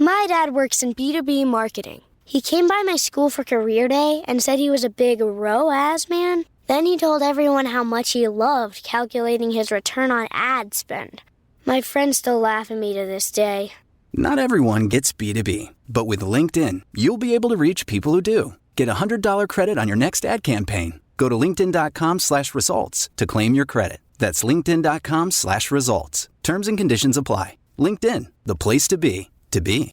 My dad works in B2B marketing. He came by my school for career day and said he was a big ROAS man. Then he told everyone how much he loved calculating his return on ad spend. My friends still laugh at me to this day. Not everyone gets B2B, but with LinkedIn, you'll be able to reach people who do. Get a $100 credit on your next ad campaign. Go to linkedin.com/results to claim your credit. That's linkedin.com/results. Terms and conditions apply. LinkedIn, the place to be, to be.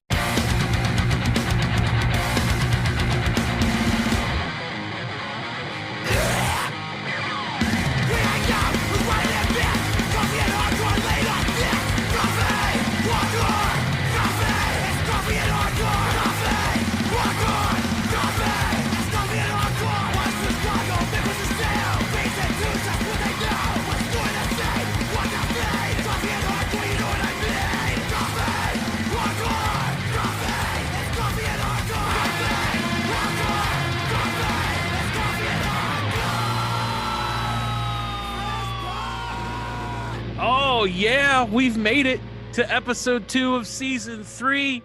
Oh, yeah, we've made it to episode 2 of season 3.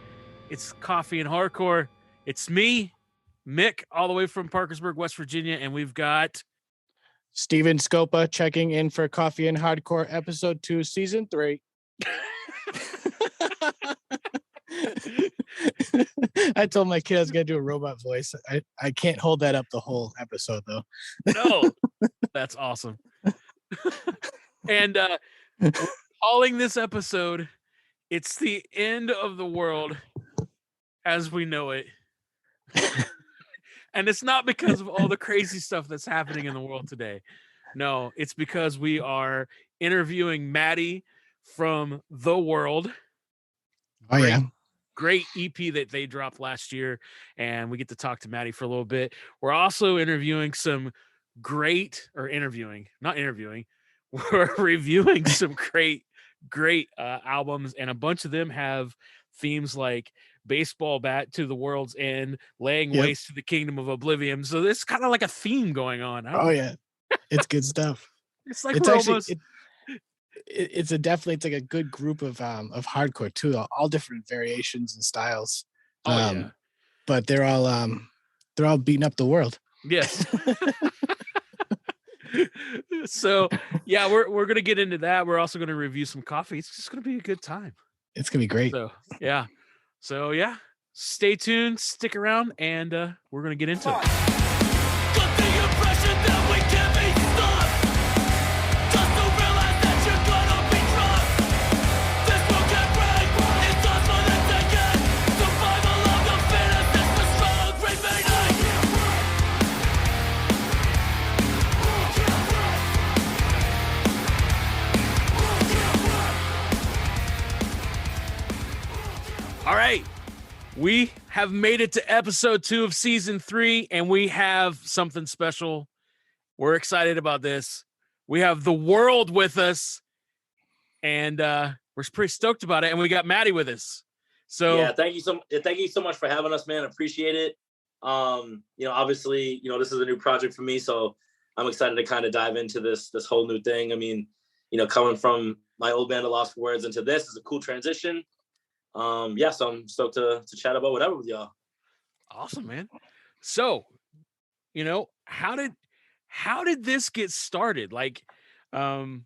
It's Coffee and Hardcore. It's me, Mick, all the way from Parkersburg, West Virginia, and we've got Steven Scopa checking in for Coffee and Hardcore episode 2, season 3. I told my kid I was going to do a robot voice. I can't hold that up the whole episode, though. No, that's awesome. And we're calling this episode, It's the End of the World as We Know It. And it's not because of all the crazy stuff that's happening in the world today. No, it's because we are interviewing Matty from The World. Oh, yeah. Great EP that they dropped last year, and we get to talk to Matty for a little bit. We're also interviewing some we're reviewing some great albums, and a bunch of them have themes like baseball bat to the world's end, laying waste to the kingdom of Oblivion. So there's kind of like a theme going on. Oh yeah, it's good stuff. It's like it's we're actually almost... it's like a good group of hardcore too, all different variations and styles. But they're all beating up the world. Yes. So yeah, we're gonna get into that. We're also gonna review some coffee. It's just gonna be a good time. It's gonna be great. So yeah, stay tuned, stick around, and we're gonna get into it. Got the impression that we can't be stopped. Just to realize that you're gonna be dropped. This will get break. It's us for the taking. Survival of the fittest. It's the strong remaining. All right, we have made it to episode 2 of season 3, and we have something special. We're excited about this. We have The World with us, and we're pretty stoked about it. And we got Matty with us. So yeah, thank you so much for having us, man. Appreciate it. Obviously, this is a new project for me, so I'm excited to kind of dive into this whole new thing. I mean, coming from my old band, The Lost for Words, into this is a cool transition. So I'm stoked to chat about whatever with y'all. Awesome, man. So, how did this get started? Like, I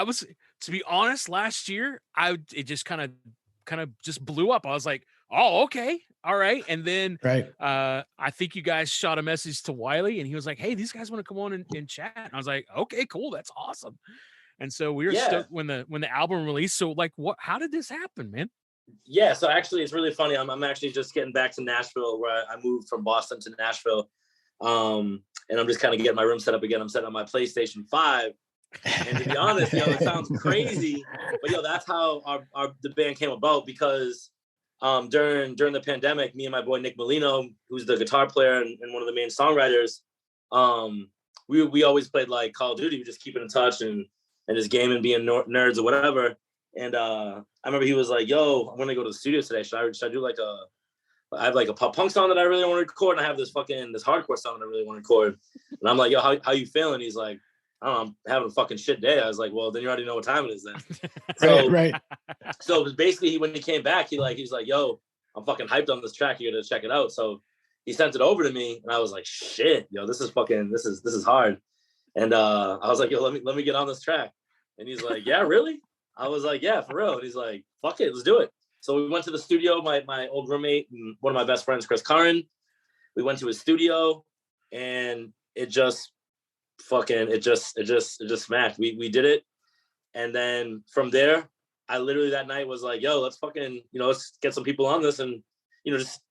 was, to be honest, last year, it just kind of just blew up. I was like, oh, okay. All right. And then, I think you guys shot a message to Wiley, and he was like, hey, these guys want to come on and chat. And I was like, okay, cool. That's awesome. And so we were stoked when the album released. So like, how did this happen, man? Yeah, so actually it's really funny. I'm actually just getting back to Nashville, where I moved from Boston to Nashville. And I'm just kind of getting my room set up again. I'm setting up my PlayStation 5. And to be honest, it sounds crazy, but that's how the band came about, because during the pandemic, me and my boy Nick Molino, who's the guitar player and one of the main songwriters, we always played like Call of Duty. We just keeping in touch and just gaming, being nerds or whatever. And I remember he was like, yo, I'm gonna go to the studio today. Should I do I have like a pop punk song that I really want to record, and I have this hardcore song that I really want to record. And I'm like, yo, how you feeling? He's like, I don't know, I'm having a fucking shit day. I was like, well, then you already know what time it is then. So, right. So basically when he came back, he was like, yo, I'm fucking hyped on this track. You got to check it out. So he sent it over to me, and I was like, shit, yo, this is hard. And I was like, yo, let me get on this track. And he's like, yeah, really? I was like, yeah, for real. And he's like, fuck it, let's do it. So we went to the studio. My old roommate and one of my best friends, Chris Curran. We went to his studio, and it just smacked. We did it, and then from there, I literally that night was like, yo, let's fucking, let's get some people on this, and just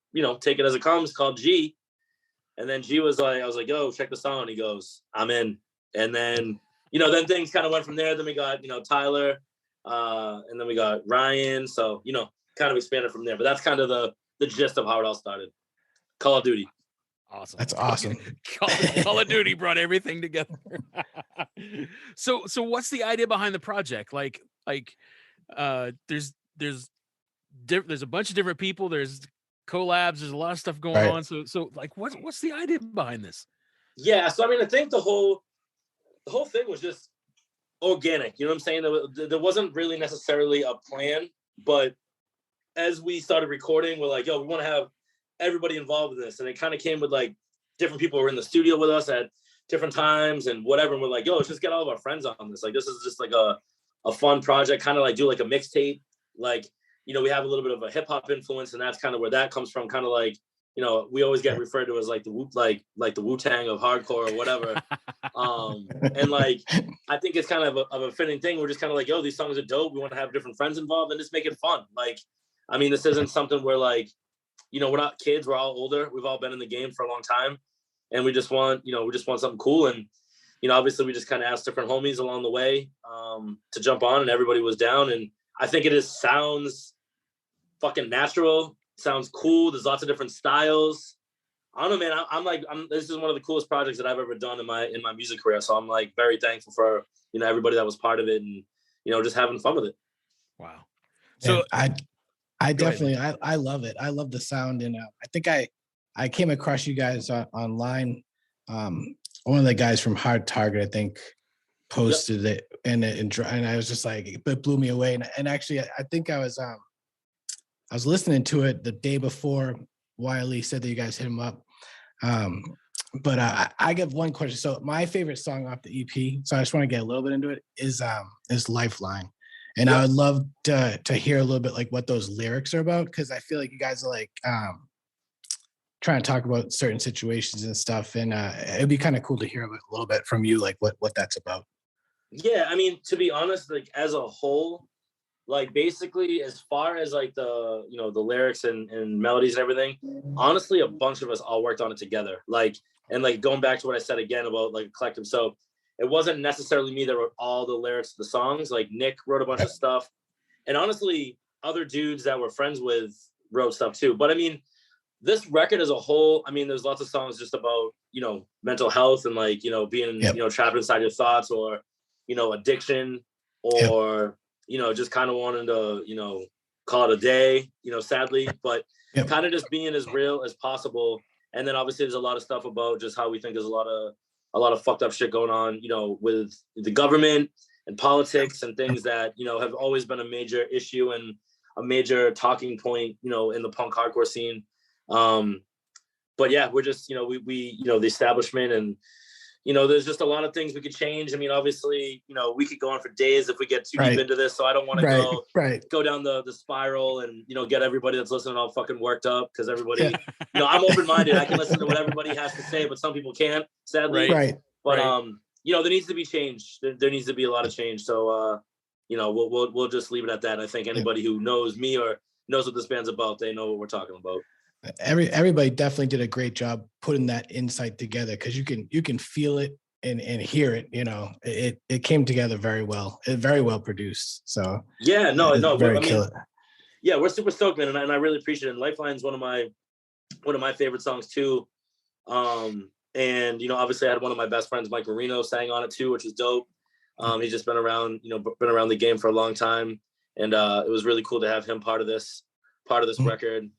take it as it comes. Called G, and then G was like, I was like, yo, check this out. And he goes, I'm in. And then then things kind of went from there. Then we got Tyler, and then we got Ryan. So kind of expanded from there. But that's kind of the gist of how it all started. Call of Duty. Awesome. That's awesome. Call of Duty brought everything together. So what's the idea behind the project? Like there's a bunch of different people. There's collabs. There's a lot of stuff going on. So like what's the idea behind this? Yeah. So I mean, I think the whole thing was just organic. You know what I'm saying? There wasn't really necessarily a plan, but as we started recording, we're like, yo, we want to have everybody involved in this. And it kind of came with like different people who were in the studio with us at different times and whatever. And we're like, yo, let's just get all of our friends on this. Like, this is just like a fun project, kind of like do like a mixtape. Like, we have a little bit of a hip hop influence, and that's kind of where that comes from. Kind of like, we always get referred to as like the Wu Tang of hardcore or whatever. And like, I think it's kind of a fitting thing. We're just kind of like, yo, these songs are dope. We want to have different friends involved and just make it fun. Like, I mean, this isn't something where like, we're not kids. We're all older. We've all been in the game for a long time, and we just want something cool. And obviously, we just kind of asked different homies along the way to jump on, and everybody was down. And I think it sounds fucking natural. Sounds cool. There's lots of different styles. I don't know, man. I'm this is one of the coolest projects that I've ever done in my music career. So I'm like very thankful for everybody that was part of it, and just having fun with it. Wow. So I definitely, I love it. I love the sound. And I think I came across you guys online. One of the guys from Hard Target, I think, posted it, and I was just like, it blew me away. And actually, I think I was listening to it the day before Wiley said that you guys hit him up. But I get one question. So my favorite song off the EP, so I just want to get a little bit into it, is Lifeline. And I would love to hear a little bit like what those lyrics are about, because I feel like you guys are like trying to talk about certain situations and stuff. And it'd be kind of cool to hear a little bit from you, like what that's about. Yeah, I mean, to be honest, like as a whole, like basically as far as like the the lyrics and melodies and everything, honestly, a bunch of us all worked on it together. Like, and like going back to what I said again about like collective. So it wasn't necessarily me that wrote all the lyrics to the songs. Like Nick wrote a bunch of stuff, and honestly, other dudes that we're friends with wrote stuff too. But I mean, this record as a whole, I mean, there's lots of songs just about mental health and like being trapped inside your thoughts, or addiction, or just kind of wanting to call it a day, sadly, but kind of just being as real as possible. And then obviously there's a lot of stuff about just how we think there's a lot of fucked up shit going on, with the government and politics and things that, have always been a major issue and a major talking point, in the punk hardcore scene. But yeah, we're just, we the establishment, and, there's just a lot of things we could change. I mean, obviously, we could go on for days if we get too deep into this. So I don't want to go down the spiral and, get everybody that's listening all fucking worked up, because everybody, I'm open-minded. I can listen to what everybody has to say, but some people can't, sadly. But, there needs to be change. There needs to be a lot of change. So, we'll just leave it at that. I think anybody who knows me or knows what this band's about, they know what we're talking about. Everybody definitely did a great job putting that insight together, because you can feel it and hear it. It came together very well. Very well produced. So very killer. Yeah, we're super stoked, man, and I really appreciate it. And Lifeline's one of my favorite songs too. And obviously I had one of my best friends, Mike Marino, sang on it too, which is dope. He's just been around the game for a long time, and it was really cool to have him part of this record.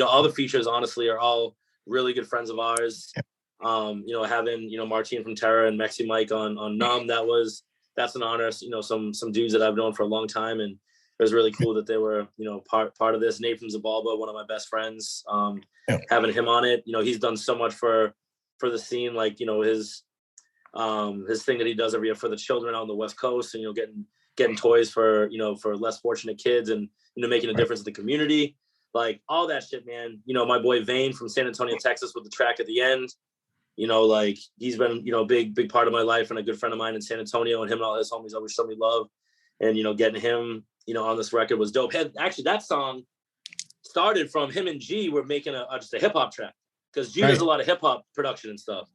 All the features honestly are all really good friends of ours. Having Martine from Terra and Mexi Mike on Numb, that's an honor. Some dudes that I've known for a long time, and was really cool that they were, you know, part of this. Nate from Zabalba, one of my best friends, having him on it. You know, he's done so much for the scene, like, you know, his thing that he does every year for the children out on the West Coast, and, you know, getting toys for, you know, for less fortunate kids, and, you know, making a difference in the community, like all that shit, man. You know, my boy Vane from San Antonio, Texas, with the track at the end, you know, like he's been, you know, a big part of my life, and a good friend of mine in San Antonio, and him and all his homies always show me love. And, you know, getting him, you know, on this record was dope. Actually, that song started from him and G were making just a hip hop track, because G does a lot of hip hop production and stuff.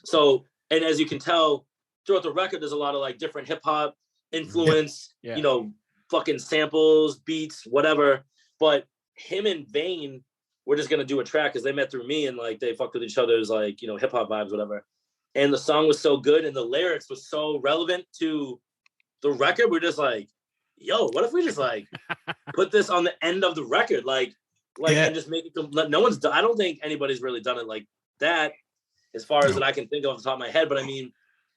So, and as you can tell throughout the record, there's a lot of like different hip hop influence, you know, fucking samples, beats, whatever. But him and Vane were just gonna do a track because they met through me, and like they fucked with each other's, like, you know, hip hop vibes, whatever. And the song was so good, and the lyrics was so relevant to the record. We're just like, yo, what if we just like put this on the end of the record, like and just make it. No one's done. I don't think anybody's really done it like that, as far as that I can think of off the top of my head. But I mean,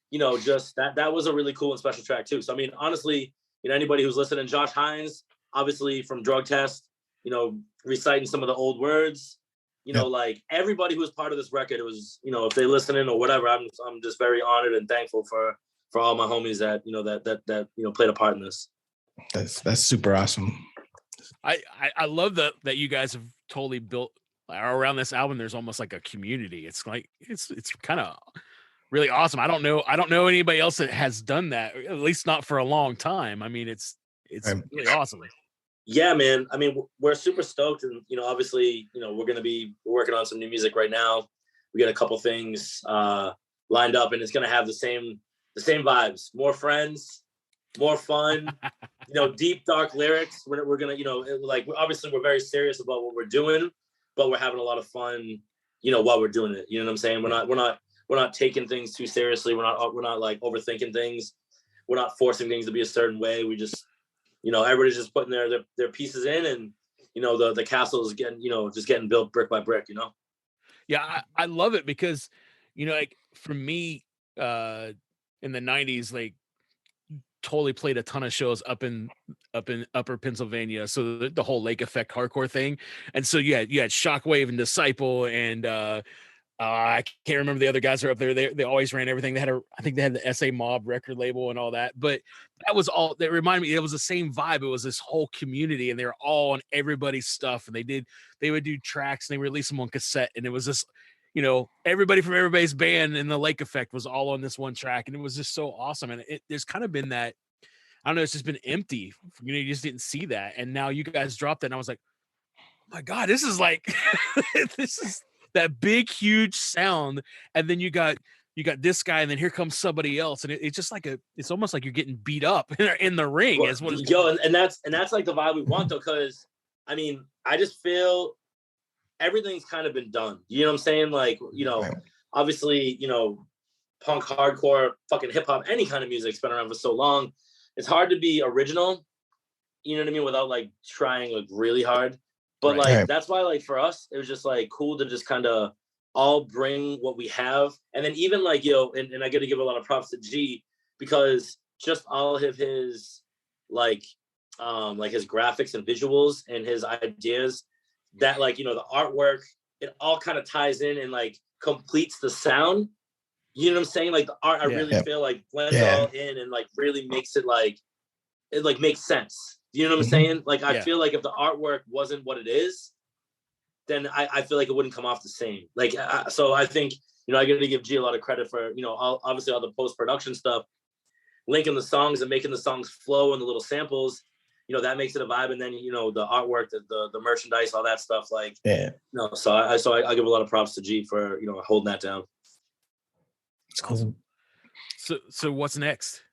you know, just that was a really cool and special track too. So I mean, honestly, you know, anybody who's listening, Josh Hines, obviously from Drug Test, you know, reciting some of the old words, you know, like everybody who was part of this record, it was, you know, if they listening or whatever, I'm just very honored and thankful for all my homies that, you know, that you know, played a part in this. That's super awesome. I love that you guys have totally built around this album. There's almost like a community. It's like it's kind of really awesome. I don't know anybody else that has done that, at least not for a long time. I mean, it's really awesome. Yeah, man. I mean, we're super stoked, and, you know, obviously, you know, we're working on some new music right now. We got a couple things lined up, and it's gonna have the same vibes. More friends, more fun, you know, deep, dark lyrics. We're gonna, you know, like, obviously we're very serious about what we're doing, but we're having a lot of fun, you know, while we're doing it. You know what I'm saying? We're not taking things too seriously. We're not like overthinking things. We're not forcing things to be a certain way. We just, you know, everybody's just putting their pieces in, and, you know, the castle is getting, you know, just getting built brick by brick, you know? Yeah. I love it because, you know, like for me, in the 90s, like totally played a ton of shows up in upper Pennsylvania. So the whole Lake Effect hardcore thing. And so you had Shockwave and Disciple, and I can't remember the other guys that are up there. They always ran everything. I think they had the SA Mob record label and all that. But that was all that reminded me. It was the same vibe. It was this whole community, and they were all on everybody's stuff. And they would do tracks, and they released them on cassette. And it was this, you know, everybody from everybody's band and the Lake Effect was all on this one track, and it was just so awesome. And there's kind of been that, I don't know, it's just been empty. You know, you just didn't see that. And now you guys dropped it, and I was like, oh my God, this is like this is that big, huge sound. And then you got this guy, and then here comes somebody else. And it's just like it's almost like you're getting beat up in the ring. Well, as what it's and that's like the vibe we want, though. Cause I mean, I just feel everything's kind of been done. You know what I'm saying? Like, you know, obviously, you know, punk, hardcore, fucking hip hop, any kind of music's been around for so long. It's hard to be original, you know what I mean, without like trying like really hard. But like, that's why, like, for us, it was just like cool to just kind of all bring what we have. And then even like, you know, and I got to give a lot of props to G, because just all of his like his graphics and visuals and his ideas, that, like, you know, the artwork, it all kind of ties in and like completes the sound. You know what I'm saying? Like the art, I really feel like blends all in and like really makes it like makes sense. You know what I'm saying? Like, I feel like if the artwork wasn't what it is, then I feel like it wouldn't come off the same. Like, so I think, you know, I got to give G a lot of credit for, you know, obviously all the post-production stuff, linking the songs and making the songs flow and the little samples, you know, that makes it a vibe. And then, you know, the artwork, the merchandise, all that stuff, like, no. So I give a lot of props to G for, you know, holding that down. It's cool. So what's next?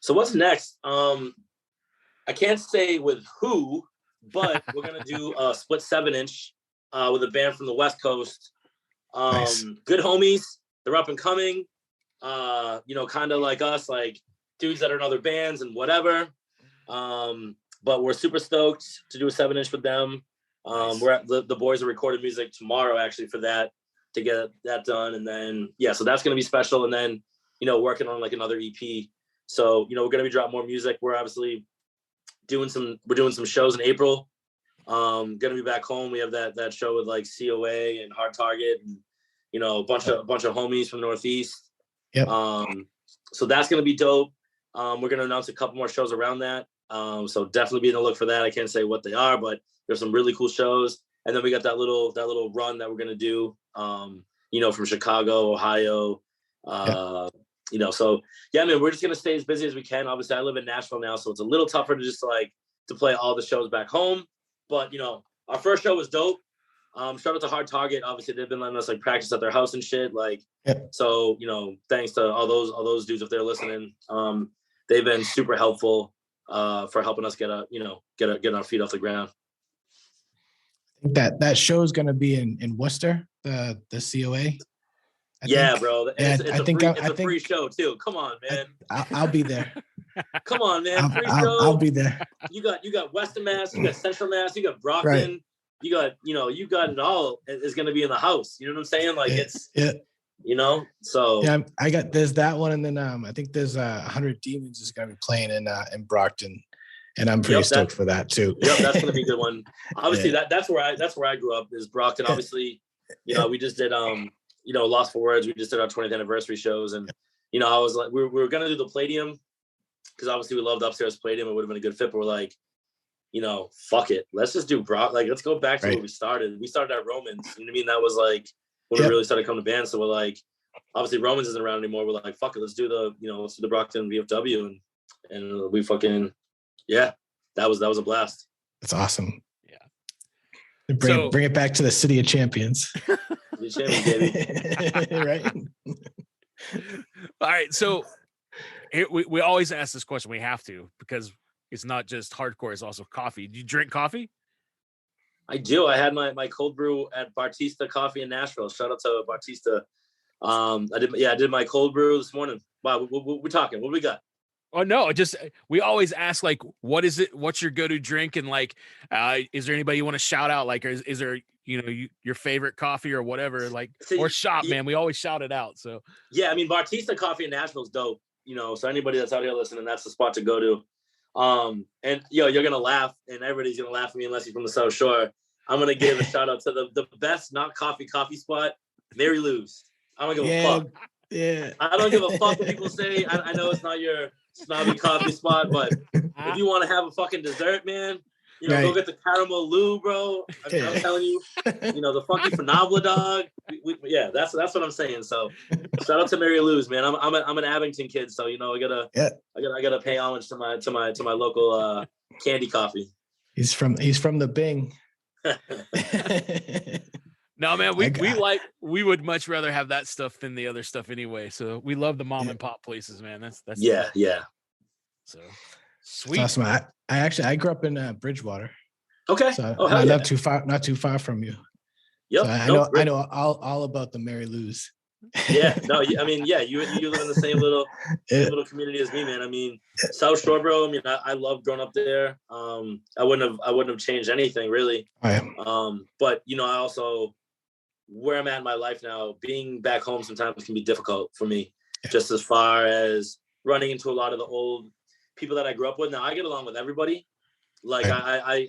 So what's next? I can't say with who, but we're gonna do a split 7-inch with a band from the West Coast. Nice. Good homies. They're up and coming. You know, kind of like us, like dudes that are in other bands and whatever. But we're super stoked to do a 7-inch with them. We're at the boys are recording music tomorrow, actually, for that, to get that done. And then, so that's gonna be special. And then, you know, working on like another EP. So, you know, we're gonna be dropping more music. We're obviously doing some shows in April. Gonna be back home. We have that show with like COA and Hard Target and, you know, a bunch of homies from the Northeast. Yep. So that's gonna be dope. We're gonna announce a couple more shows around that. So definitely be on the look for that. I can't say what they are, but there's some really cool shows. And then we got that little run that we're gonna do, you know, from Chicago, Ohio. You know, so yeah, man, we're just gonna stay as busy as we can. Obviously, I live in Nashville now, so it's a little tougher to just to play all the shows back home. But you know, our first show was dope. Shout out to Hard Target. Obviously, they've been letting us like practice at their house and shit. So you know, thanks to all those dudes if they're listening. They've been super helpful for helping us get our feet off the ground. I think that show is going to be in Worcester, the COA. Bro. It's a free show too. Come on, man. I'll be there. Come on, man. Free show. I'll be there. You got Western Mass, you got Central Mass, you got Brockton, right. you got it all. Is going to be in the house. You know what I'm saying? Like it's you know. So yeah, there's that one, and then I think there's 100 Demons is going to be playing in Brockton, and I'm pretty stoked for that too. Yep, that's going to be a good one. Obviously, that's where I grew up is Brockton. Obviously, you know, we just did you know, Lost for Words. We just did our 20th anniversary shows. And, you know, I was like, we were going to do the Palladium because obviously we loved upstairs Palladium. It would have been a good fit. But we're like, you know, fuck it. Let's just do let's go back to where we started. We started at Romans. You know what I mean? That was like when we really started coming to bands. So we're like, obviously Romans isn't around anymore. We're like, fuck it. Let's do the Brockton VFW. And we fucking, that was a blast. That's awesome. Yeah. Bring it back to the City of Champions. Right. All right, so we always ask this question. We have to, because it's not just hardcore, it's also coffee. Do you drink coffee? I do. I had my cold brew at Bartista Coffee in Nashville. Shout out to Bartista. I did my cold brew this morning. Wow, we're talking. What do we got? Oh no, we always ask like, what is it? What's your go-to drink? And like, is there anybody you want to shout out? Like, is there, you know, your favorite coffee or whatever, like, or shop, man? We always shout it out. So yeah, I mean, Bartista Coffee in Nashville is dope. You know, so anybody that's out here listening, that's the spot to go to. And you're gonna laugh, and everybody's gonna laugh at me unless you're from the South Shore. I'm gonna give a shout out to the best not coffee spot, Mary Lou's. I don't give a fuck. Yeah, I don't give a fuck what people say. I know it's not your snobby coffee spot, but if you want to have a fucking dessert, man, you know, go get the caramel Lou, bro. I'm telling you, you know, the funky Fanabla dog. That's what I'm saying. So shout out to Mary Lou's, man. I'm an Abington kid, so you know, I gotta pay homage to my local candy coffee. He's from the Bing. No, man, we would much rather have that stuff than the other stuff anyway. So we love the mom and pop places, man. That's yeah. So sweet. That's awesome. I grew up in Bridgewater. Okay. So not too far from you. Yep. So I know all about the Mary Lou's. Yeah. No, I mean, yeah, you live in the same little community as me, man. I mean, South Shore, bro. I mean, I love growing up there. I wouldn't have changed anything really. But you know, I also, where I'm at in my life now, being back home sometimes can be difficult for me, just as far as running into a lot of the old people that I grew up with. Now I get along with everybody. Like I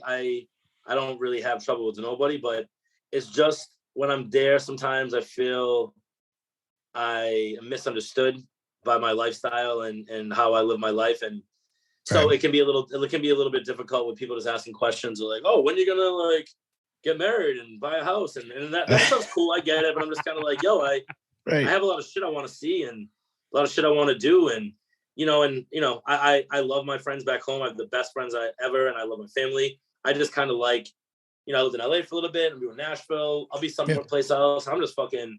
don't really have trouble with nobody, but it's just when I'm there, sometimes I feel I am misunderstood by my lifestyle and how I live my life. And so it can be a little bit difficult with people just asking questions or like, oh, when are you gonna like get married and buy a house? And that sounds cool. I get it, but I'm just kind of like, yo, I have a lot of shit I want to see and a lot of shit I want to do. And I love my friends back home. I have the best friends ever, and I love my family. I just kind of like, you know, I lived in LA for a little bit, and we were in Nashville. I'll be someplace else. I'm just fucking,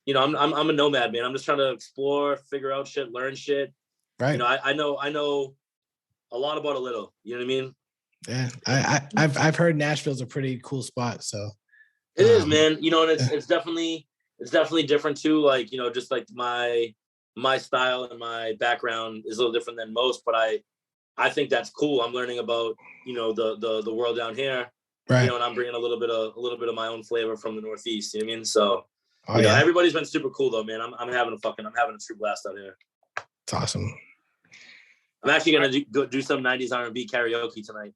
you know, I'm a nomad, man. I'm just trying to explore, figure out shit, learn shit. Right. You know, I know a lot about a little. You know what I mean? Yeah, I've heard Nashville's a pretty cool spot. So it is, man. You know, and it's definitely different too. Like, you know, just like my style and my background is a little different than most, but I think that's cool. I'm learning about, you know, the world down here, right? You know, and I'm bringing a little bit of my own flavor from the Northeast. You know what I mean? So, you know, everybody's been super cool though, man. I'm having a true blast out here. It's awesome. I'm actually gonna go do some '90s R&B karaoke tonight.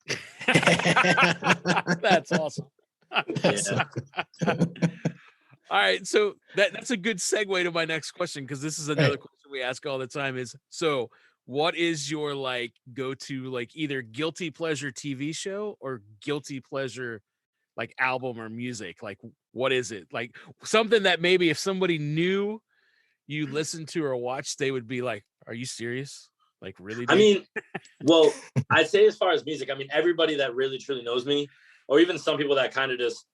That's awesome. Yeah. All right, so that's a good segue to my next question, because this is another question we ask all the time is, so what is your like go-to like either guilty pleasure TV show or guilty pleasure like album or music? Like what is it? Like something that maybe if somebody knew you listened to or watched, they would be like, are you serious? Like really? Dude? I mean, well, I'd say as far as music, I mean, everybody that really truly knows me, or even some people that kind of just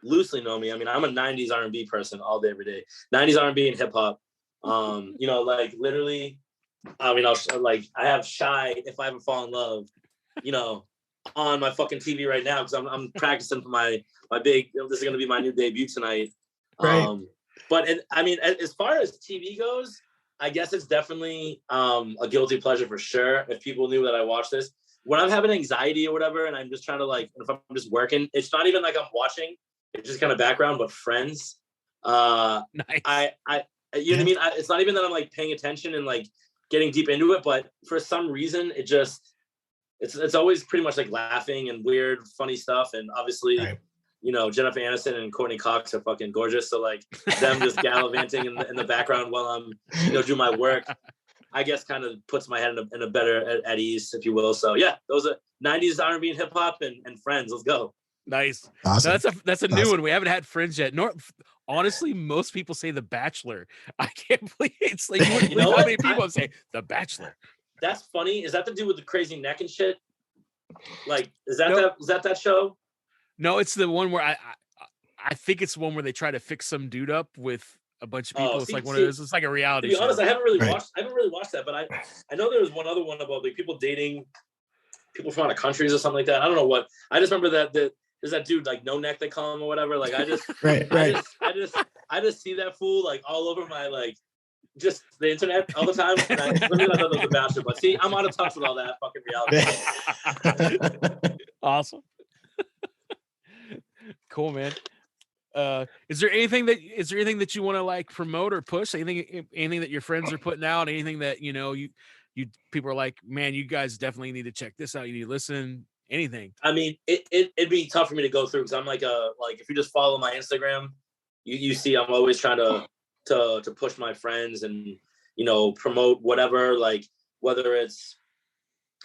loosely know me. I mean, I'm a '90s R&B person all day, every day. '90s R&B and hip hop. You know, like literally, I mean, I have Shy, If I Ever Fall in Love, you know, on my fucking TV right now because I'm practicing for my big. This is gonna be my new debut tonight. Right. But I mean, as far as TV goes, I guess it's definitely a guilty pleasure for sure. If people knew that I watched this, when I'm having anxiety or whatever, and I'm just trying to like, if I'm just working, it's not even like I'm watching. It's just kind of background, but Friends. Nice. You know what I mean? It's not even that I'm like paying attention and like getting deep into it, but for some reason, it's always pretty much like laughing and weird, funny stuff, and obviously. Right. You know, Jennifer Aniston and Courtney Cox are fucking gorgeous. So like them just gallivanting in the background while I'm, you know, doing my work, I guess kind of puts my head in a better at ease, if you will. So yeah, those are '90s R&B and hip hop and Friends. Let's go. Nice. Awesome. That's a new one. We haven't had Friends yet. Honestly, most people say The Bachelor. I can't believe it's like you know how many people say The Bachelor. That's funny. Is that to do with the crazy neck and shit? Like, is that that show? No, it's the one where I think it's the one where they try to fix some dude up with a bunch of people. It's like one of those. It's like a reality show. To be honest, I haven't really watched that, but I know there was one other one about like people dating people from other countries or something like that. I don't know what. I just remember that there's that dude like No Neck they call him or whatever. Like I just I just see that fool like all over my like just the internet all the time. And I thought it was The Bachelor, but see, I'm out of touch with all that fucking reality. Awesome. Cool, man. Is there anything that you want to like promote or push? Anything that your friends are putting out? Anything that you know you people are like, man, you guys definitely need to check this out. You need to listen. Anything? I mean, it'd be tough for me to go through because I'm like if you just follow my Instagram, you see I'm always trying to push my friends and you know promote whatever, like whether it's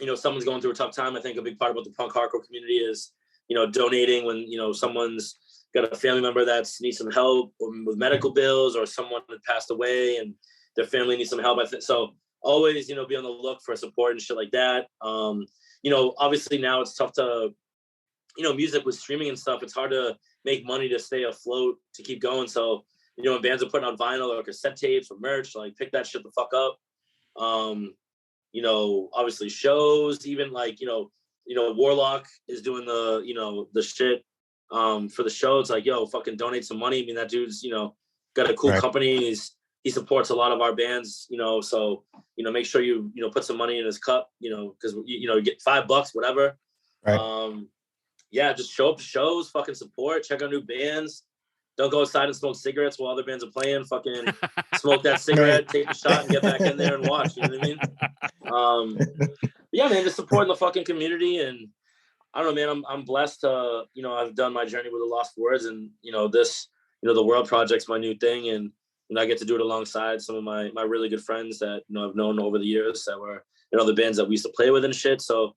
you know someone's going through a tough time. I think a big part about the punk hardcore community is you know, donating when, you know, someone's got a family member that needs some help with medical bills or someone that passed away and their family needs some help. So always, you know, be on the look for support and shit like that. You know, obviously now it's tough to, you know, music with streaming and stuff. It's hard to make money to stay afloat, to keep going. So, you know, when bands are putting out vinyl or cassette tapes or merch, like pick that shit the fuck up. You know, obviously shows, even like, you know, Warlock is doing the, you know, the shit for the show. It's like, yo, fucking donate some money. I mean, that dude's, you know, got a cool company. He supports a lot of our bands, you know, so, you know, make sure you know, put some money in his cup, you know, because, you know, you get $5, whatever. Right. Yeah, just show up to shows, fucking support, check out new bands. Don't go outside and smoke cigarettes while other bands are playing. Fucking smoke that cigarette, take a shot, and get back in there and watch. You know what I mean? Yeah, man, just supporting the fucking community. And I don't know, man, I'm blessed to, you know, I've done my journey with the Lost Words, and you know, this, you know, the World Project's my new thing, and you know, I get to do it alongside some of my really good friends that, you know, I've known over the years that were, you know, the bands that we used to play with and shit. So,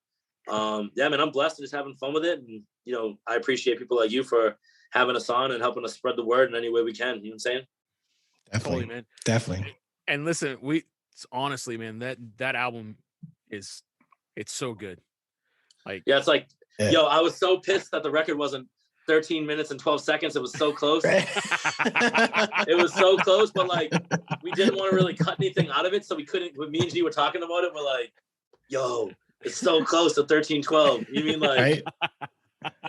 yeah, man, I'm blessed and just having fun with it. And, you know, I appreciate people like you for having us on and helping us spread the word in any way we can. You know what I'm saying? Definitely, man. Definitely. And listen, honestly, man, that album it's so good. Like, yeah, it's like, yo, I was so pissed that the record wasn't 13 minutes and 12 seconds. It was so close. It was so close, but like, we didn't want to really cut anything out of it. So we couldn't, when me and G were talking about it, we're like, yo, it's so close to 13:12. You mean like,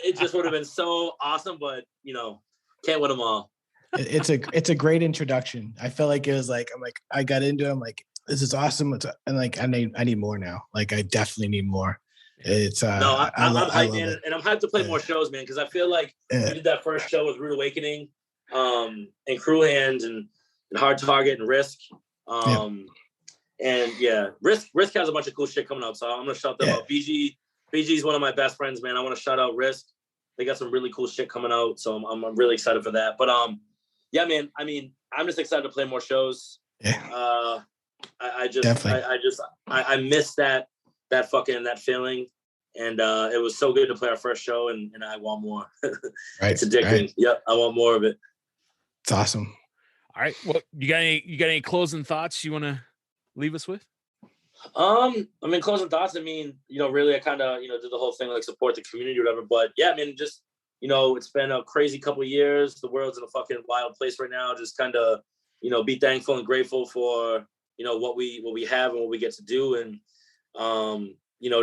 it just would have been so awesome, but you know, can't win them all. It's a great introduction. I felt like it was like, I got into it. I'm like, this is awesome. And like, I need more now. Like, I definitely need more. It's I'm hyped, man, and I'm hyped to play more shows, man, because I feel like we did that first show with Rude Awakening, and Crew Hand and Hard Target and Risk, And yeah, Risk has a bunch of cool shit coming out. So I'm gonna shout them out. BG is one of my best friends, man. I want to shout out Risk. They got some really cool shit coming out. So I'm really excited for that. But yeah, man. I mean, I'm just excited to play more shows. Yeah. I miss that feeling. And it was so good to play our first show, and I want more. Right. It's addicting. Right. Yep, I want more of it. It's awesome. All right. Well, you got any closing thoughts you want to leave us with? I mean, closing thoughts. I mean, really, I kind of, did the whole thing, like support the community or whatever. But yeah, I mean, just, it's been a crazy couple of years. The world's in a fucking wild place right now. Just kind of, be thankful and grateful for, what we have and what we get to do. And,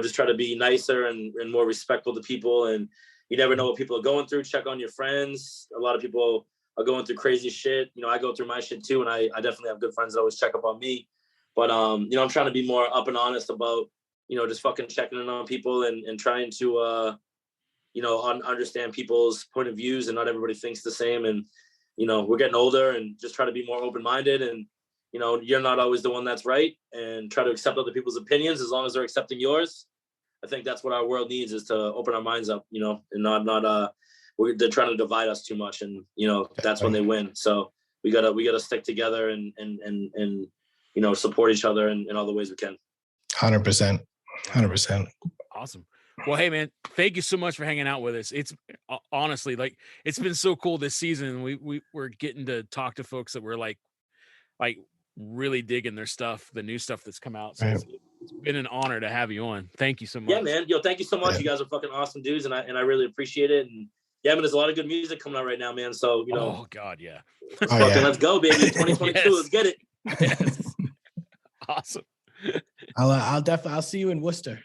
just try to be nicer and more respectful to people. And you never know what people are going through. Check on your friends. A lot of people are going through crazy shit. I go through my shit too. And I definitely have good friends that always check up on me. But, I'm trying to be more up and honest about, just fucking checking in on people and trying to, understand people's point of views, and not everybody thinks the same. And, we're getting older, and just try to be more open-minded, and, you're not always the one that's right, and try to accept other people's opinions as long as they're accepting yours. I think that's what our world needs, is to open our minds up, and they're trying to divide us too much. And, that's when they win. So we gotta stick together and support each other in all the ways we can. 100%. 100%. Awesome. Well, hey man, thank you so much for hanging out with us. It's honestly, like, it's been so cool this season. We're getting to talk to folks that we're like really digging their stuff, the new stuff that's come out. So Right. it's been an honor to have you on. Thank you so much. Yeah, man. Thank you so much. Yeah. You guys are fucking awesome dudes, and I really appreciate it. And yeah, I mean, there's a lot of good music coming out right now, man. So oh god, yeah. Let's go, baby. 2022. Yes. Let's get it. Yes. Awesome. I'll see you in Worcester.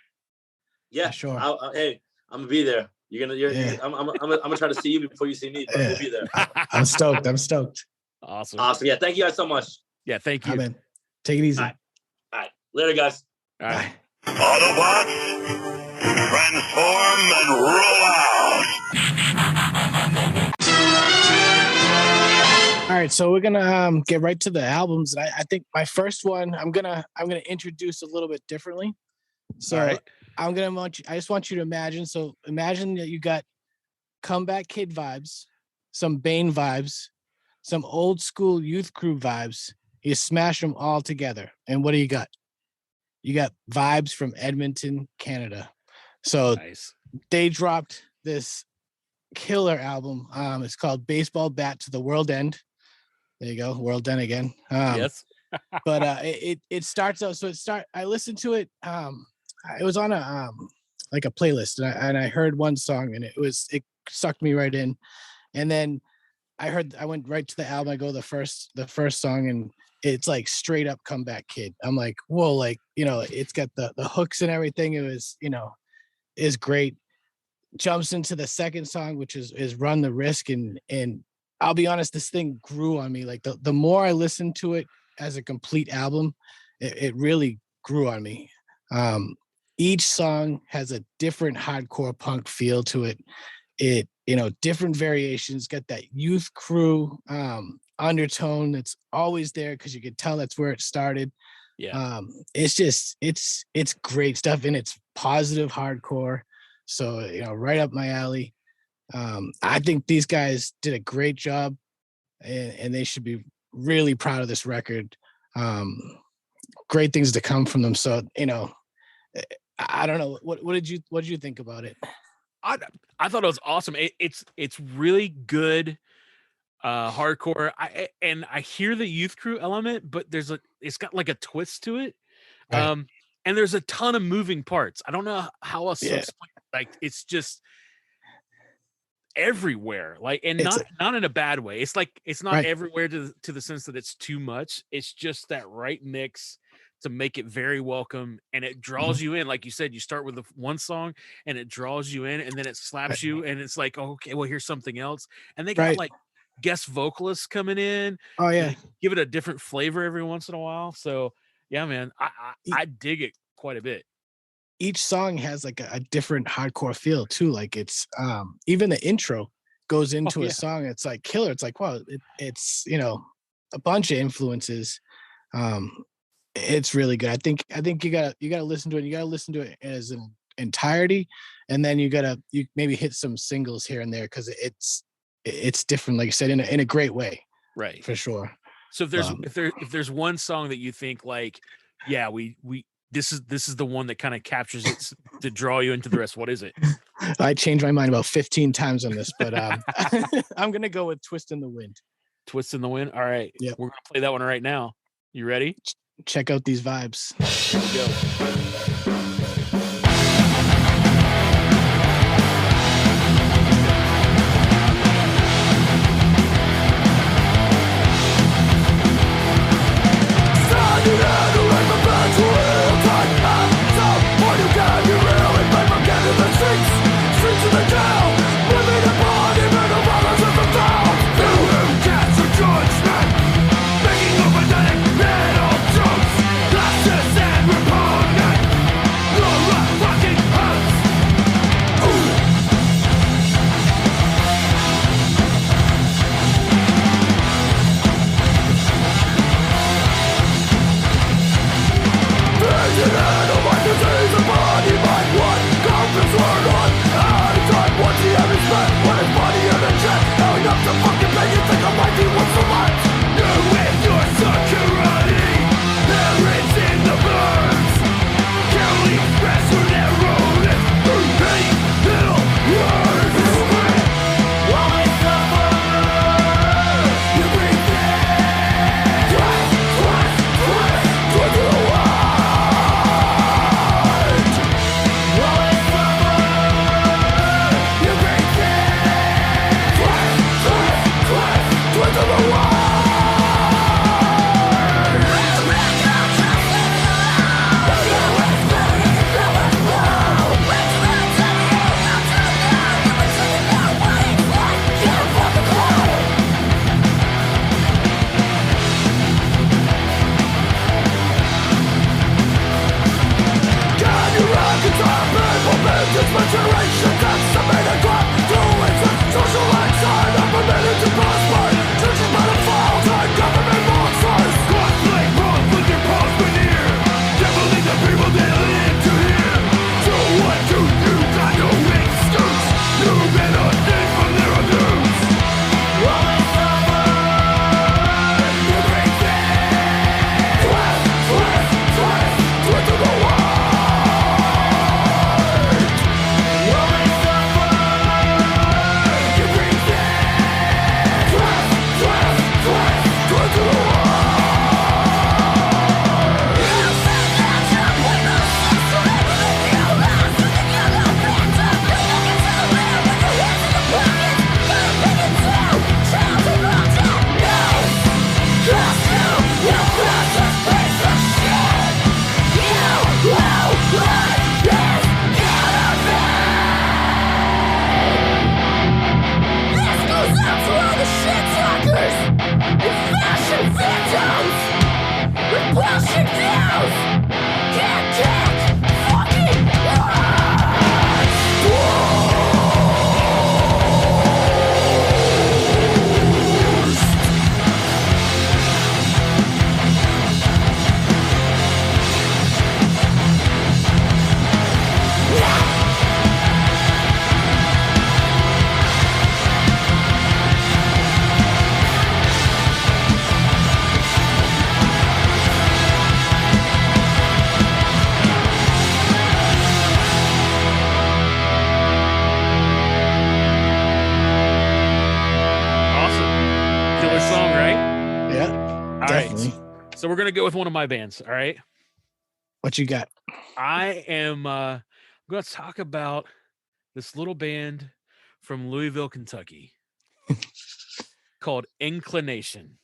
Yeah, sure. Hey, I'm gonna be there. I'm gonna try to see you before you see me, but we'll be there. I'm stoked. Awesome. Yeah, thank you guys so much. Yeah, thank you. Man. Take it easy. All right. Later, guys. All right. Autobots, transform and roll out. All right, so we're gonna get right to the albums. And I think my first one, I'm gonna introduce a little bit differently. So right. I just want you to imagine. So imagine that you got Comeback Kid vibes, some Bane vibes, some old school Youth Crew vibes. You smash them all together. And what do you got? You got vibes from Edmonton, Canada. So nice. They dropped this killer album. It's called Baseball Bat to the World End. There you go. World End again. Yes. But it starts out. So I listened to it. It was on a like a playlist, and I heard one song, and it sucked me right in. And then I went right to the album. I go the first song, and it's like straight up Comeback Kid. I'm like, whoa, like, it's got the hooks and everything. It was, is great. Jumps into the second song, which is Run the Risk. And I'll be honest, this thing grew on me. Like the more I listened to it as a complete album, it really grew on me. Each song has a different hardcore punk feel to it. It, different variations, got that Youth Crew undertone that's always there, because you could tell that's where it started. Yeah. It's great stuff, and it's positive hardcore. So, right up my alley. I think these guys did a great job, and they should be really proud of this record. Great things to come from them. So, I don't know. What did you think about it? I thought it was awesome. It's really good hardcore. I hear the Youth Crew element, but it's got like a twist to it. Right. And there's a ton of moving parts. I don't know how else to explain it. Like, it's just everywhere. Like, and not in a bad way. It's like, it's not everywhere to the sense that it's too much. It's just that right mix to make it very welcome, and it draws you in. Like you said, you start with one song and it draws you in, and then it slaps you, and it's like, oh, okay, well, here's something else. And they got like guest vocalists coming in. Oh yeah, give it a different flavor every once in a while. So yeah, man, I dig it quite a bit. Each song has like a different hardcore feel too. Like it's even the intro goes into a song. It's like killer. It's like, wow, it's a bunch of influences. It's really good. I think you gotta listen to it. You gotta listen to it as an entirety, and then you maybe hit some singles here and there because it's different, like you said, in a great way, Right. for sure. So if there's one song that you think like, yeah, we this is the one that kind of captures it to draw you into the rest. What is it? I changed my mind about 15 times on this, but I'm gonna go with "Twist in the Wind." Twist in the Wind. All right. Yep. We're gonna play that one right now. You ready? Check out these vibes. Here we go. So we're gonna go with one of my bands. All right. What you got? I am going to talk about this little band from Louisville, Kentucky, called Inclination.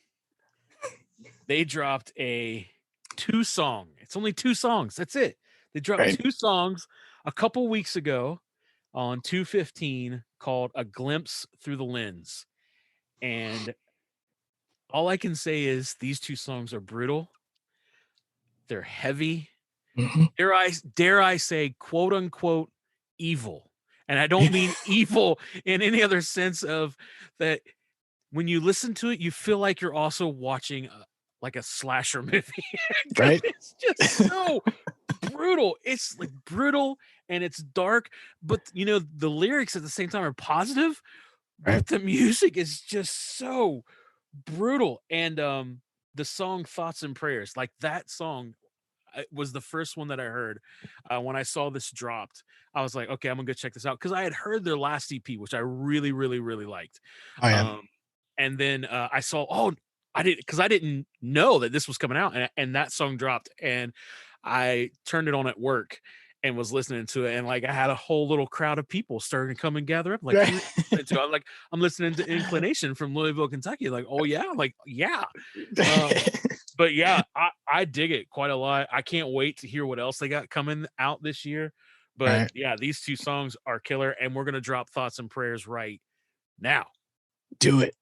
They dropped a 2-song. It's only 2 songs. That's it. They dropped 2 songs a couple weeks ago on 2/15 called "A Glimpse Through the Lens," and all I can say is these 2 songs are brutal. They're heavy. Dare I say, quote unquote, evil. And I don't mean evil in any other sense of that. When you listen to it, you feel like you're also watching like a slasher movie. Right? It's just so brutal. It's like brutal and it's dark, but you know, the lyrics at the same time are positive, Right. but the music is just so brutal. And the song Thoughts and Prayers, like that song was the first one that I heard when I saw this dropped. I was like, okay, I'm gonna go check this out, because I had heard their last EP, which I really, really, really liked. Oh, yeah. And then I saw, I didn't know that this was coming out, and that song dropped, and I turned it on at work and was listening to it, and like I had a whole little crowd of people starting to come and gather up. Like, Right. I'm listening to Inclination from Louisville, Kentucky. Like, oh yeah, like yeah. But yeah, I dig it quite a lot. I can't wait to hear what else they got coming out this year. But Right. yeah, these two songs are killer, and we're gonna drop Thoughts and Prayers right now. Do it.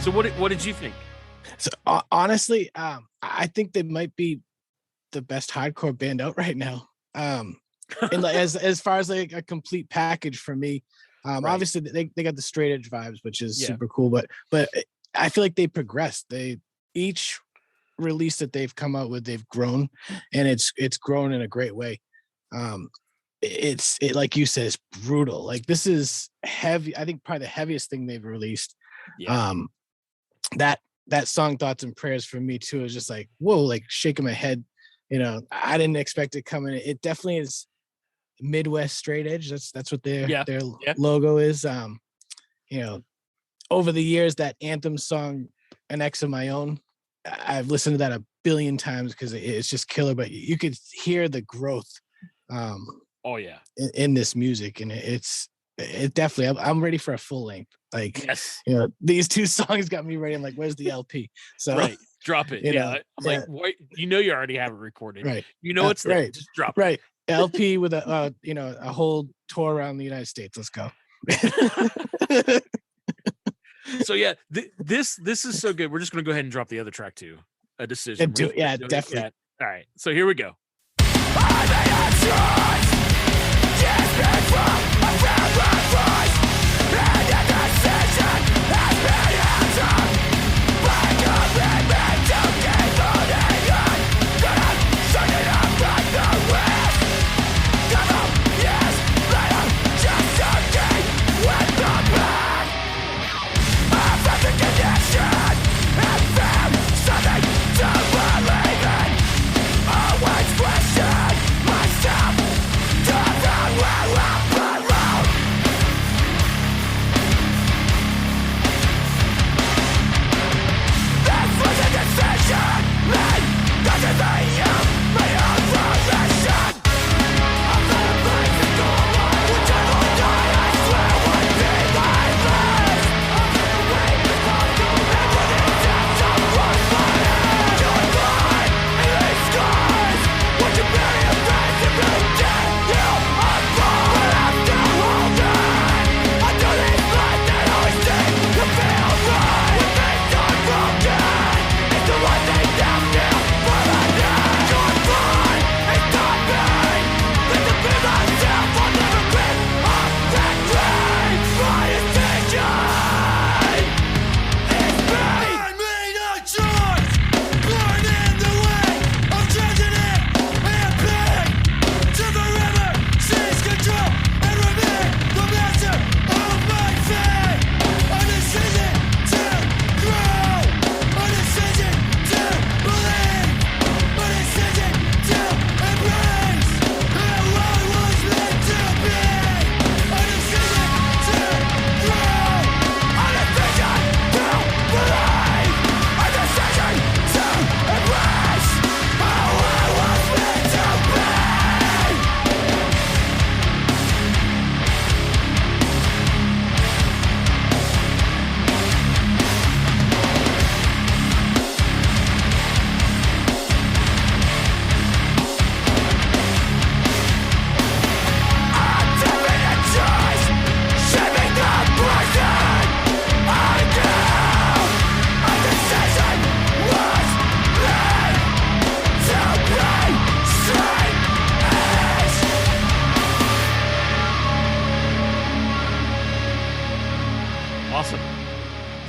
So what did you think? So honestly, I think they might be the best hardcore band out right now. And like, as far as like a complete package for me, Right. obviously they got the straight edge vibes, which is Yeah. super cool. But I feel like they progressed. They each release that they've come out with, they've grown, and it's grown in a great way. It like you said, it's brutal. Like this is heavy. I think probably the heaviest thing they've released. Yeah. That song Thoughts and Prayers for me too is just like, whoa, like shaking my head. You know, I didn't expect it coming. It definitely is Midwest straight edge. That's what their logo is. You know, over the years, that anthem song, An X of My Own, I've listened to that a billion times because it's just killer, but you could hear the growth Oh yeah. in this music, and it definitely, I'm ready for a full length. Like, Yes. you know, these two songs got me ready. I'm like, where's the LP? So Right. Drop it. You Yeah. know, I'm like, what? You know, you already have it recorded. right. You know it's there. right. Just drop it. Right. LP with a you know, a whole tour around the United States. Let's go. So yeah, this is so good. We're just gonna go ahead and drop the other track too. A decision. Yeah, definitely. Yeah. All right. So here we go. Shut it up,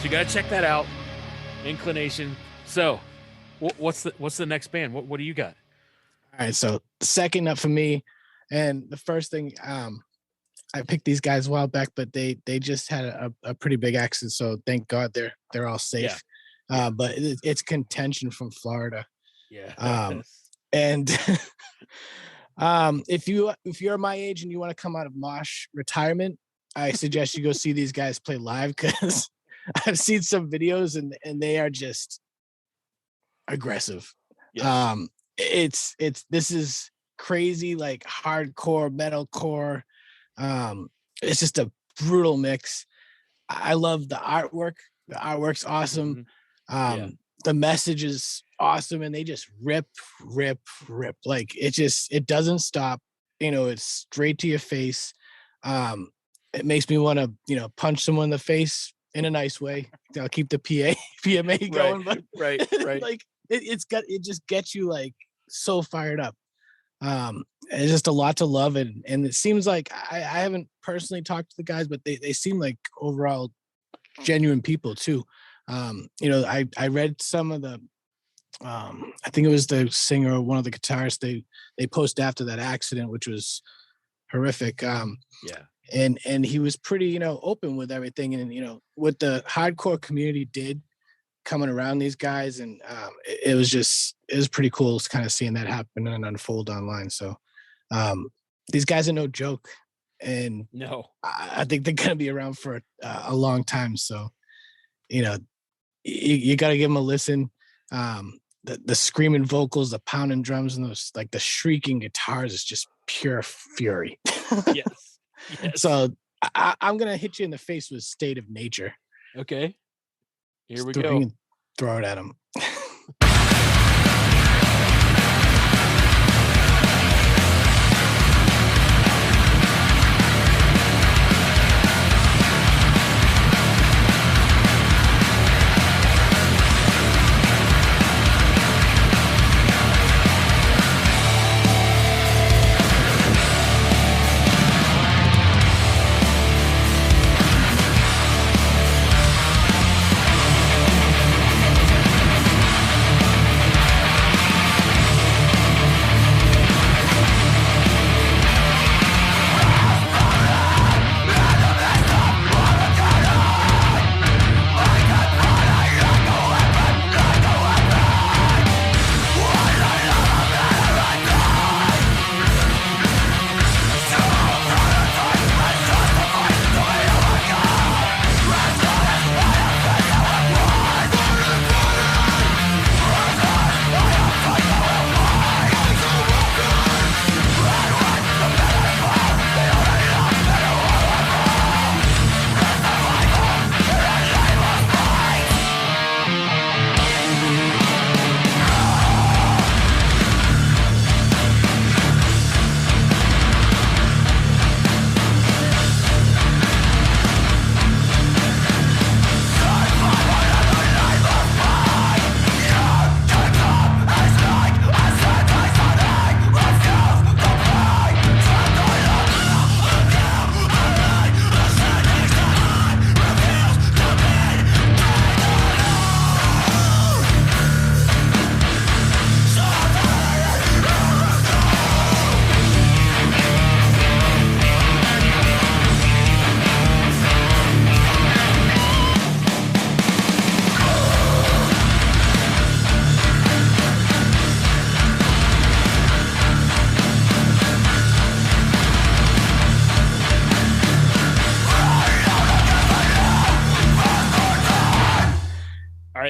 you got to check that out. Inclination. So, what's the next band? What do you got? All right, so second up for me, and the first thing, I picked these guys a while back, but they just had a pretty big accident, so thank God they're all safe. But it's Contention from Florida. Yeah. And if you're my age and you want to come out of mosh retirement, I suggest you go see these guys play live, because I've seen some videos and they are just aggressive. Yes. This is crazy, like hardcore metalcore. It's just a brutal mix. I love the artwork. The artwork's awesome. The message is awesome, and they just rip. Like it doesn't stop. It's straight to your face. It makes me want to, punch someone in the face in a nice way. I'll keep the PMA going, but right. like it just gets you like so fired up. It's just a lot to love, and it seems like I haven't personally talked to the guys, but they seem like overall genuine people too. I read some of the I think it was the singer or one of the guitarists, they posted after that accident, which was horrific. And he was pretty open with everything, and what the hardcore community did coming around these guys, and it was pretty cool kind of seeing that happen and unfold online. So these guys are no joke, and no, I think they're gonna be around for a long time. So you got to give them a listen. The screaming vocals, the pounding drums, and those like the shrieking guitars is just pure fury. Yes. So I'm gonna hit you in the face with State of Nature. Okay, here we go. Throw it at him.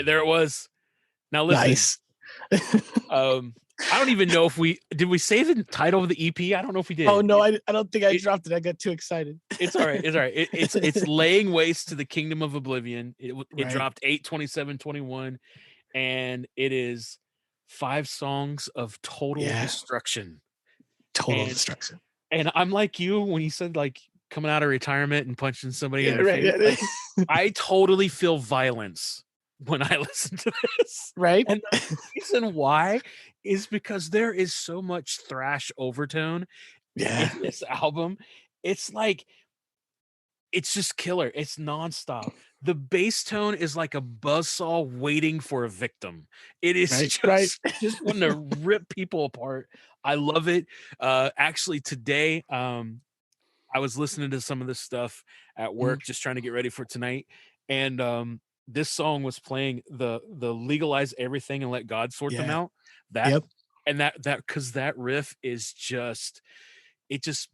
There it was. Now listen. Nice. I don't even know if did we say the title of the EP? I don't know if we did. Oh no, I don't think I dropped it. I got too excited. It's all right. It's all right. It's laying waste to the kingdom of Oblivion. It dropped 8/27/21, and it is 5 songs of total destruction. Destruction. And I'm like you when you said like coming out of retirement and punching somebody in the face. Like, I totally feel violence when I listen to this. Right. And the reason why is because there is so much thrash overtone in this album. It's like it's just killer. It's nonstop. The bass tone is like a buzzsaw waiting for a victim. It is just wanting to rip people apart. I love it. Actually, today, I was listening to some of this stuff at work, just trying to get ready for tonight, and this song was playing, the legalize everything and let God sort them out. That and that because that riff is just it just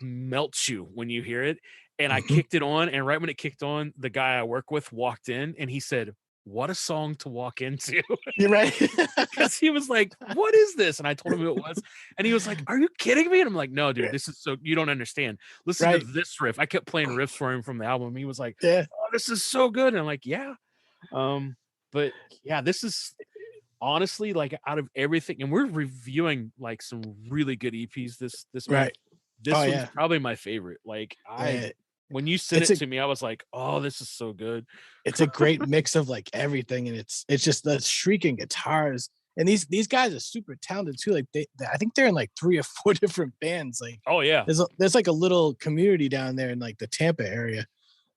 melts you when you hear it. And I kicked it on, and right when it kicked on, the guy I work with walked in and he said, "What a song to walk into." You're right. Because he was like, "What is this?" And I told him who it was. And he was like, "Are you kidding me?" And I'm like, "No, dude, this is so, you don't understand. Listen to this riff." I kept playing riffs for him from the album. He was like, "Oh, this is so good." And I'm like, "Yeah." But yeah, this is honestly, like, out of everything, and we're reviewing like some really good EPs this month. This one's probably my favorite. Like, when you sent it to me, I was like, "Oh, this is so good." It's a great mix of like everything, and it's just the shrieking guitars. And these guys are super talented too. Like I think they're in like 3 or 4 different bands. Like, oh yeah, there's like a little community down there in like the Tampa area.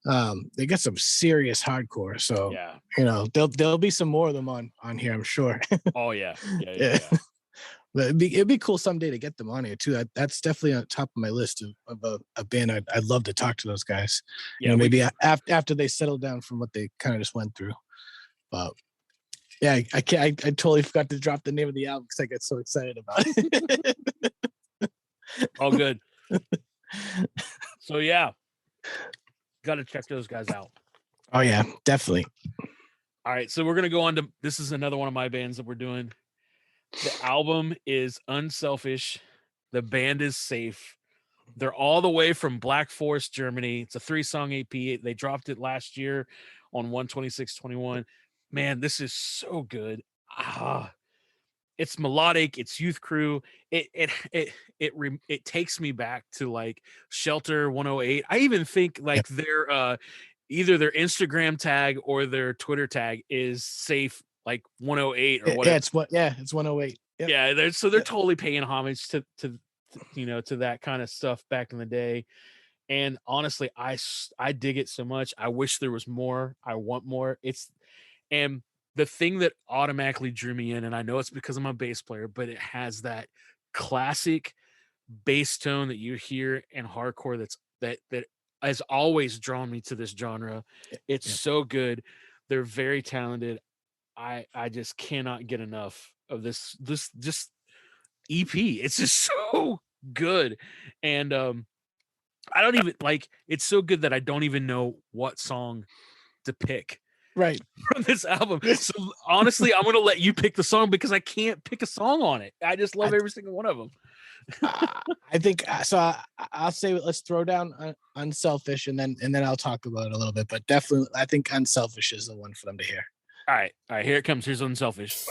They got some serious hardcore. So you know, there'll be some more of them on here, I'm sure. Oh yeah. But it'd be cool someday to get them on here too. That's definitely on top of my list of a band I'd love to talk to those guys. Yeah, you know, maybe after they settle down from what they kind of just went through. But yeah, I totally forgot to drop the name of the album because I get so excited about it. All good. So yeah, got to check those guys out. Oh yeah, definitely. All right, so we're gonna go on to, this is another one of my bands that we're doing. The album is Unselfish. The band is Safe. They're all the way from Black Forest, Germany. It's a 3-song EP. They dropped it last year on 1/26/21. Man, this is so good. It's melodic. It's youth crew. It takes me back to like Shelter 108. I even think like their either their Instagram tag or their Twitter tag is Safe like 108 or whatever. It's 108. Yep. Yeah, they're totally paying homage to you know, to that kind of stuff back in the day. And honestly, I dig it so much. I wish there was more. I want more. And the thing that automatically drew me in, and I know it's because I'm a bass player, but it has that classic bass tone that you hear in hardcore that has always drawn me to this genre. It's so good. They're very talented. I just cannot get enough of this just EP. It's just so good. And I don't even like, it's so good that I don't even know what song to pick from this album. So honestly, I'm going to let you pick the song because I can't pick a song on it. I just love every single one of them. I think so. I'll say let's throw down Unselfish and then I'll talk about it a little bit, but definitely I think Unselfish is the one for them to hear. All right, here it comes. Here's Unselfish.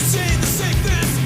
See the sickness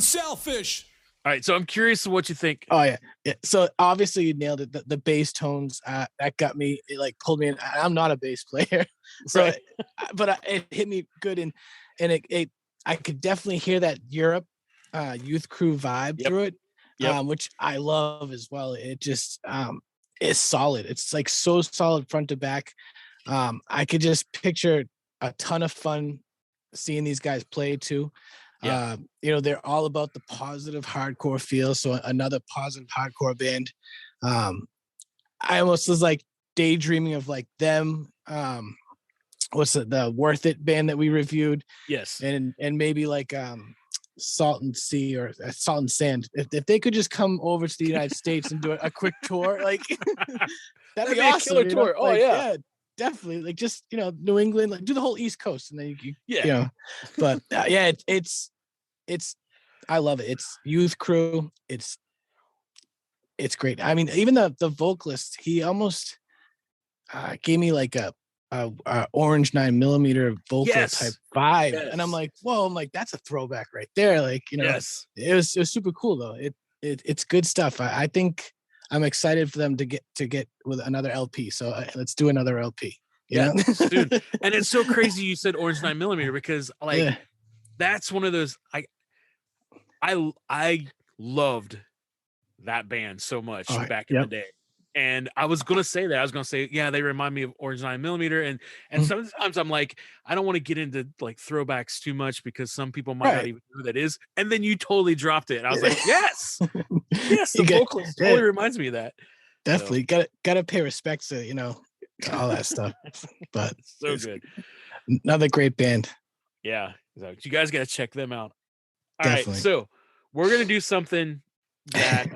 Unselfish. All right, so I'm curious what you think. Oh yeah. So obviously you nailed it. The bass tones that got me. It like pulled me in. I'm not a bass player, so Right. it hit me good, and it I could definitely hear that Europe youth crew vibe through it, which I love as well. It just it's solid. It's like so solid front to back. I could just picture a ton of fun seeing these guys play too. Yeah. They're all about the positive hardcore feel. So another positive hardcore band. I almost was like daydreaming of like them. What's the Worth It band that we reviewed? Yes. And maybe like Salt and Sea or Salt and Sand. If they could just come over to the United States and do a quick tour, like that'd be a awesome. killer tour. Oh, Like, yeah. Definitely. Like just New England, like do the whole East Coast, and then But it's I love it. It's youth crew. It's great. I mean, even the vocalist, he almost gave me like a orange 9mm vocal type vibe, and I'm like, whoa! I'm like, that's a throwback right there. Like, Yes. it was super cool though. It's good stuff. I think I'm excited for them to get with another LP. So let's do another LP. You know? Dude. And it's so crazy you said orange 9mm because like that's one of those I loved that band so much back in the day. And I was gonna say that. I was gonna say, yeah, they remind me of Orange 9mm. And sometimes I'm like, I don't want to get into like throwbacks too much because some people might not even know who that is. And then you totally dropped it. And I was like, yes, the vocalist totally reminds me of that. Definitely gotta pay respect to all that stuff. But so good. Another great band. Yeah, so you guys gotta check them out. All Definitely. right, so we're gonna do something that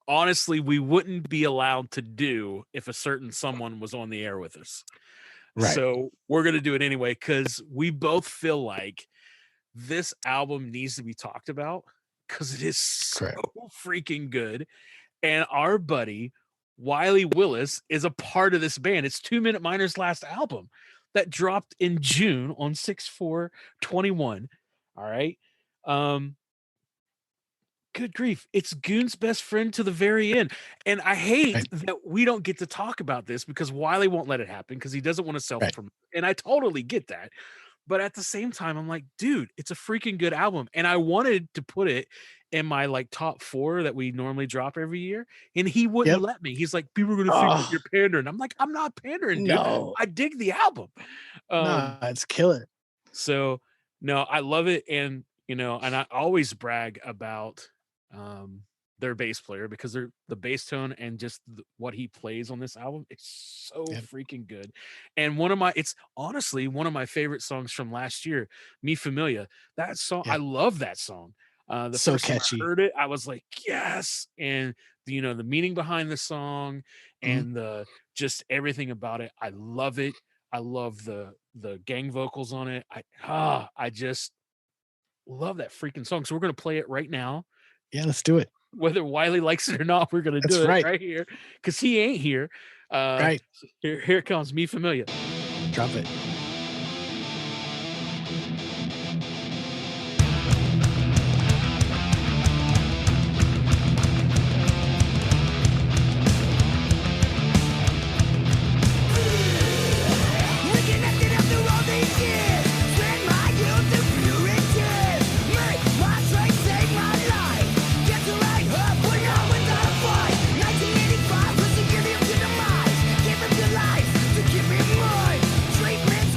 honestly we wouldn't be allowed to do if a certain someone was on the air with us. Right. So we're gonna do it anyway because we both feel like this album needs to be talked about because it is so freaking good. And our buddy Wiley Willis is a part of this band. It's 2 Minute Minor's last album that dropped in June on 6/4/21. All right. Good grief. It's Goon's best friend to the very end. And I hate that we don't get to talk about this because Wiley won't let it happen because he doesn't want to self-promote. And I totally get that. But at the same time, I'm like, dude, it's a freaking good album. And I wanted to put it in my like top 4 that we normally drop every year. And he wouldn't let me. He's like, people are going to think that you're pandering. I'm like, I'm not pandering, dude. No. I dig the album. It's killer. So no, I love it. And, and I always brag about their bass player because they're the bass tone and just what he plays on this album. It's so freaking good. And it's honestly one of my favorite songs from last year, Me Familia. That song, I love that song. The so first catchy. time I heard it, I was like, yes. And the meaning behind the song and the just everything about it. I love it. I love the gang vocals on it. I just love that freaking song. So we're gonna play it right now. Yeah, let's do it. Whether Wiley likes it or not, we're gonna do it right here because he ain't here. Here comes Me Familia. Drop it. Treatments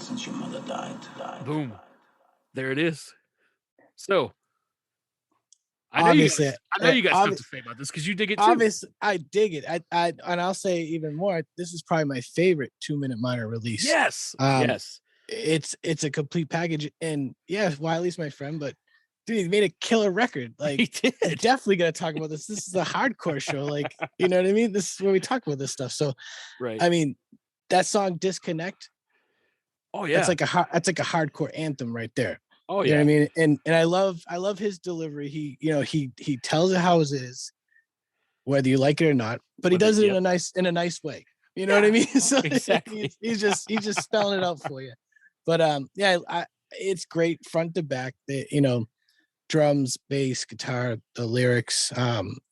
since your mother died. Boom. There it is. So I know Obviously, you got stuff to say about this because you dig it too. Obviously, I dig it. I and I'll say even more. This is probably my favorite 2-minute minor release. Yes. Yes. It's a complete package, and yeah, Wiley's my friend, but dude, he made a killer record. Like, He did. I'm definitely gonna talk about this. This is a hardcore show. Like, you know what I mean? This is where we talk about this stuff. So, Right. I mean, that song "Disconnect." Oh yeah. That's like a hardcore anthem right there. Oh You know yeah. what I mean? And I love his delivery. He tells it how it is, whether you like it or not, but he Whether- does it yep. in a nice way. You know what I mean? So Exactly. he's just spelling it out for you. But it's great front to back. Drums, bass, guitar, the lyrics,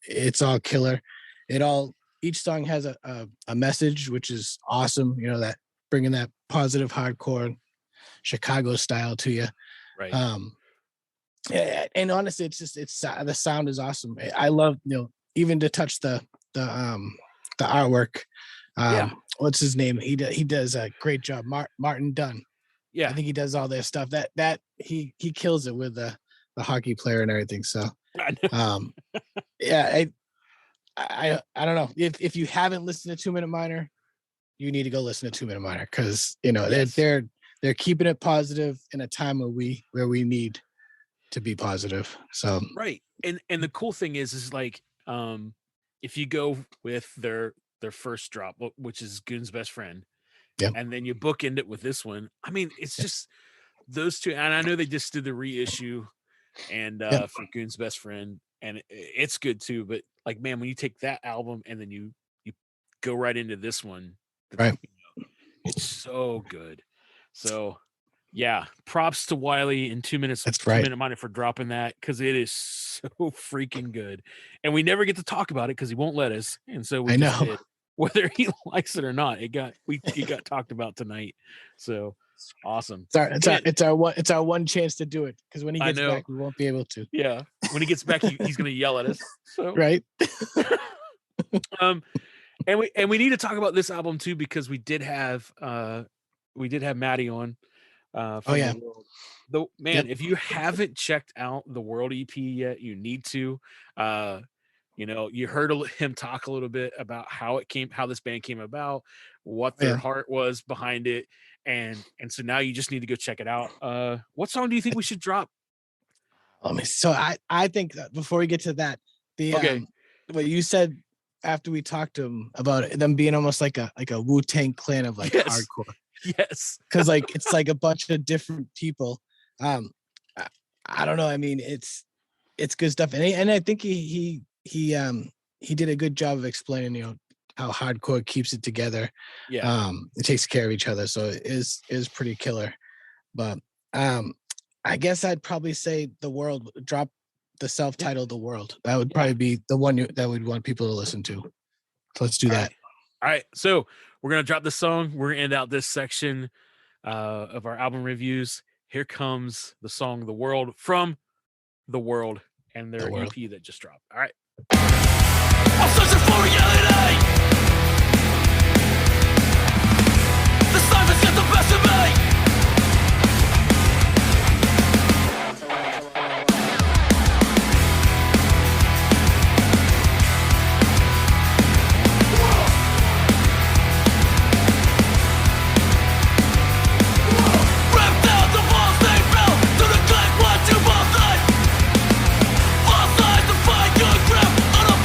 it's all killer. Each song has a message, which is awesome. You know, that bringing that positive hardcore Chicago style to you. Right. Yeah, and honestly, the sound is awesome. I love, even to touch the artwork. Yeah. What's his name? He does a great job. Martin Dunn. Yeah. I think he does all their stuff. That he kills it with the hockey player and everything. So, I know. yeah, I don't know if you haven't listened to 2-minute minor, you need to go listen to 2-minute minor because Yes. they're keeping it positive in a time where we need to be positive. So Right. And the cool thing is like if you go with their first drop, which is Goon's Best Friend, Yep. and then you bookend it with this one. I mean, it's just those two, and I know they just did the reissue and Yep. for Goon's Best Friend, and it's good too. But like, man, when you take that album and then you go right into this one, Right. it's so good. So yeah, props to Wiley in 2 minutes. That's right. 2-minute minor for dropping that because it is so freaking good, and we never get to talk about it because he won't let us. And so we I just know. did. Whether he likes it or not, it got talked about tonight. So awesome. It's our one chance to do it because when he I gets know. back, we won't be able to. Yeah, when he gets back, he's gonna yell at us. So Right. and we need to talk about this album too because we did have Matty on. From yeah. The World. Yep. If you haven't checked out the World EP yet, you need to. You heard him talk a little bit about how this band came about, what their heart was behind it, and so now you just need to go check it out. What song do you think we should drop? So I think that before we get to that, what you said after we talked to him about them being almost like a Wu Tang Clan of like Yes. hardcore, Yes, because like it's like a bunch of different people. I don't know. I mean, it's good stuff, and I think he did a good job of explaining, how hardcore keeps it together. yeah, It takes care of each other, so it is pretty killer. But I guess I'd probably say The World. Drop the self-titled The World. That would probably be the one that we'd want people to listen to. So let's do that. All right, so we're gonna drop this song. We're gonna end out this section of our album reviews. Here comes the song "The World" from The World and their The World. EP that just dropped. All right. I'm searching for reality. This life has got the best of me. Ripped out the walls they built to the good what you both like. False lies to find good grip on a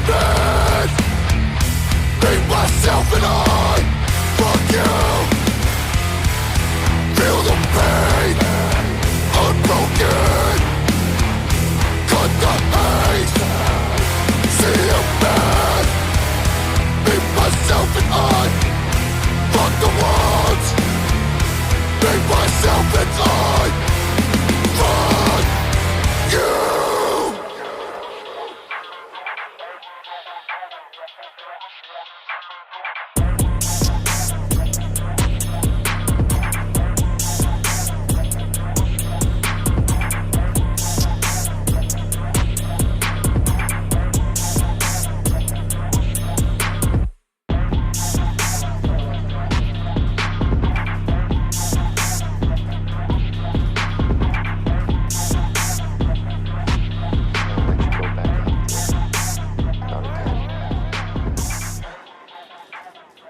man. Me, myself, and I. Fuck you. Feel the pain. Unbroken. Cut the hate. See a man. Me, myself, and I. Fuck the world. Me, myself, and I. Fuck you.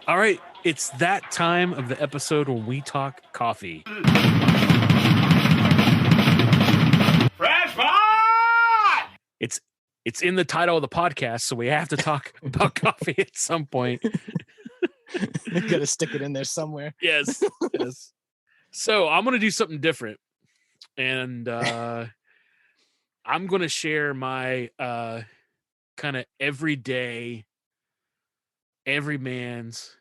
All right, it's that time of the episode when we talk coffee. Fresh pot! It's in the title of the podcast, so we have to talk about coffee at some point. You gotta stick it in there somewhere. Yes. So I'm gonna do something different, and I'm gonna share my kind of everyday, every man's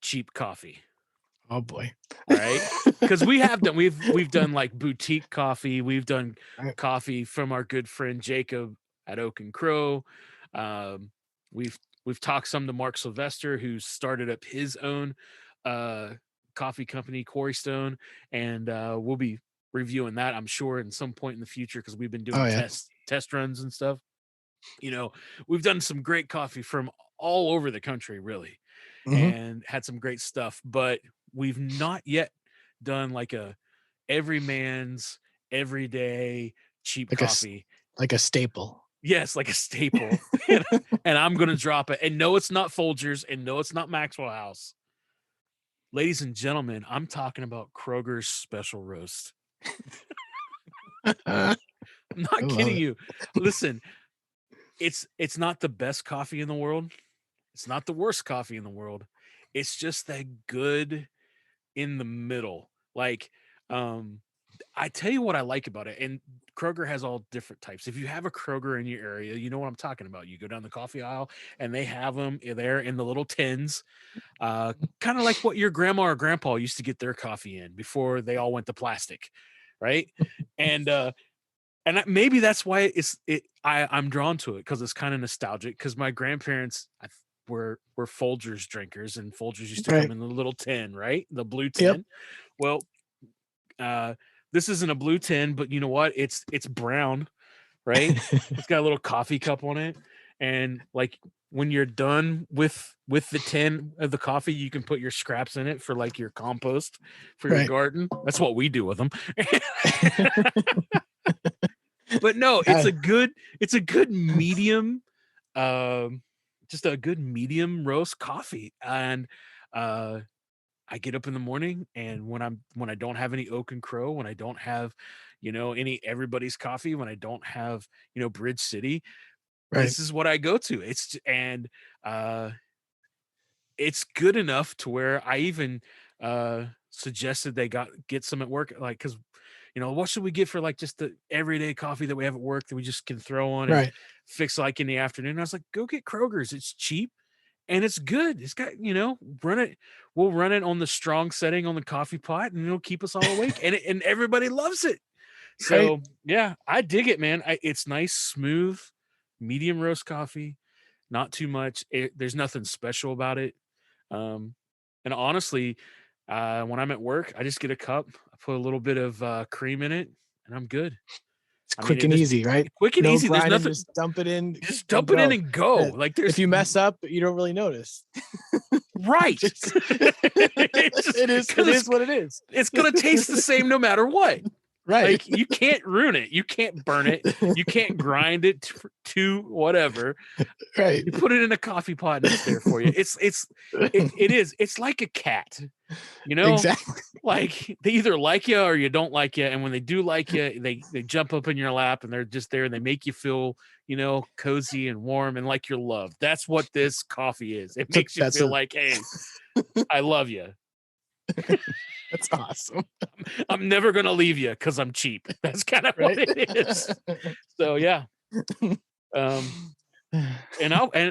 cheap coffee. Oh boy. All right, because we've done like boutique coffee. We've done coffee from our good friend Jacob at Oak and Crow. We've talked some to Mark Sylvester, who started up his own coffee company, Quarry Stone, and we'll be reviewing that, I'm sure, in some point in the future, because we've been doing test runs and stuff. You know, we've done some great coffee from all over the country, really, and had some great stuff, but we've not yet done like a every man's everyday cheap coffee, like a staple. Yes, like a staple. And I'm gonna drop it. And no, it's not Folgers, and no, it's not Maxwell House. Ladies and gentlemen, I'm talking about Kroger's Special Roast. I'm not kidding you. Listen, it's not the best coffee in the world. It's not the worst coffee in the world. It's just that good in the middle. Like, I tell you what I like about it. And Kroger has all different types. If you have a Kroger in your area, you know what I'm talking about. You go down the coffee aisle and they have them there in the little tins, kind of like what your grandma or grandpa used to get their coffee in before they all went to plastic, right? And maybe that's why I'm drawn to it, because it's kind of nostalgic. Because my grandparents were Folgers drinkers, and Folgers used to come in the little tin, right? The blue tin. Well, this isn't a blue tin, but you know what? It's brown, right? It's got a little coffee cup on it, and like when you're done with the tin of the coffee, you can put your scraps in it for like your compost for your garden. That's what we do with them. But no, it's a good medium, just a good medium roast coffee. And I get up in the morning, and when I don't have any Oak and Crow, when I don't have, any Everybody's Coffee, when I don't have, Bridge City, this is what I go to. It's good enough to where I even suggested they get some at work, like, because what should we get for like just the everyday coffee that we have at work that we just can throw on and fix like in the afternoon. And I was like, go get Kroger's. It's cheap and it's good. It's got, we'll run it on the strong setting on the coffee pot, and it'll keep us all awake. and everybody loves it. So yeah, I dig it, man. It's nice, smooth, medium roast coffee, not too much. There's nothing special about it. And honestly, when I'm at work, I just get a cup, I put a little bit of cream in it, and I'm good. It's quick and easy, right? Quick and easy. There's nothing. Just dump it in. Just dump it in and go. Like, if you mess up, you don't really notice. Right. It is what it is. It's gonna taste the same no matter what. Right. Like you can't ruin it. You can't burn it. You can't grind it to whatever. Right. You put it in a coffee pot and it's there for you. It is. It's like a cat, you know, Exactly. like they either like you or you don't like you. And when they do like you, they jump up in your lap and they're just there and they make you feel, you know, cozy and warm and like you're loved. That's what this coffee is. It makes you feel like, hey, I love you. That's awesome. I'm never going to leave you because I'm cheap. That's kind of what it is. So, yeah. And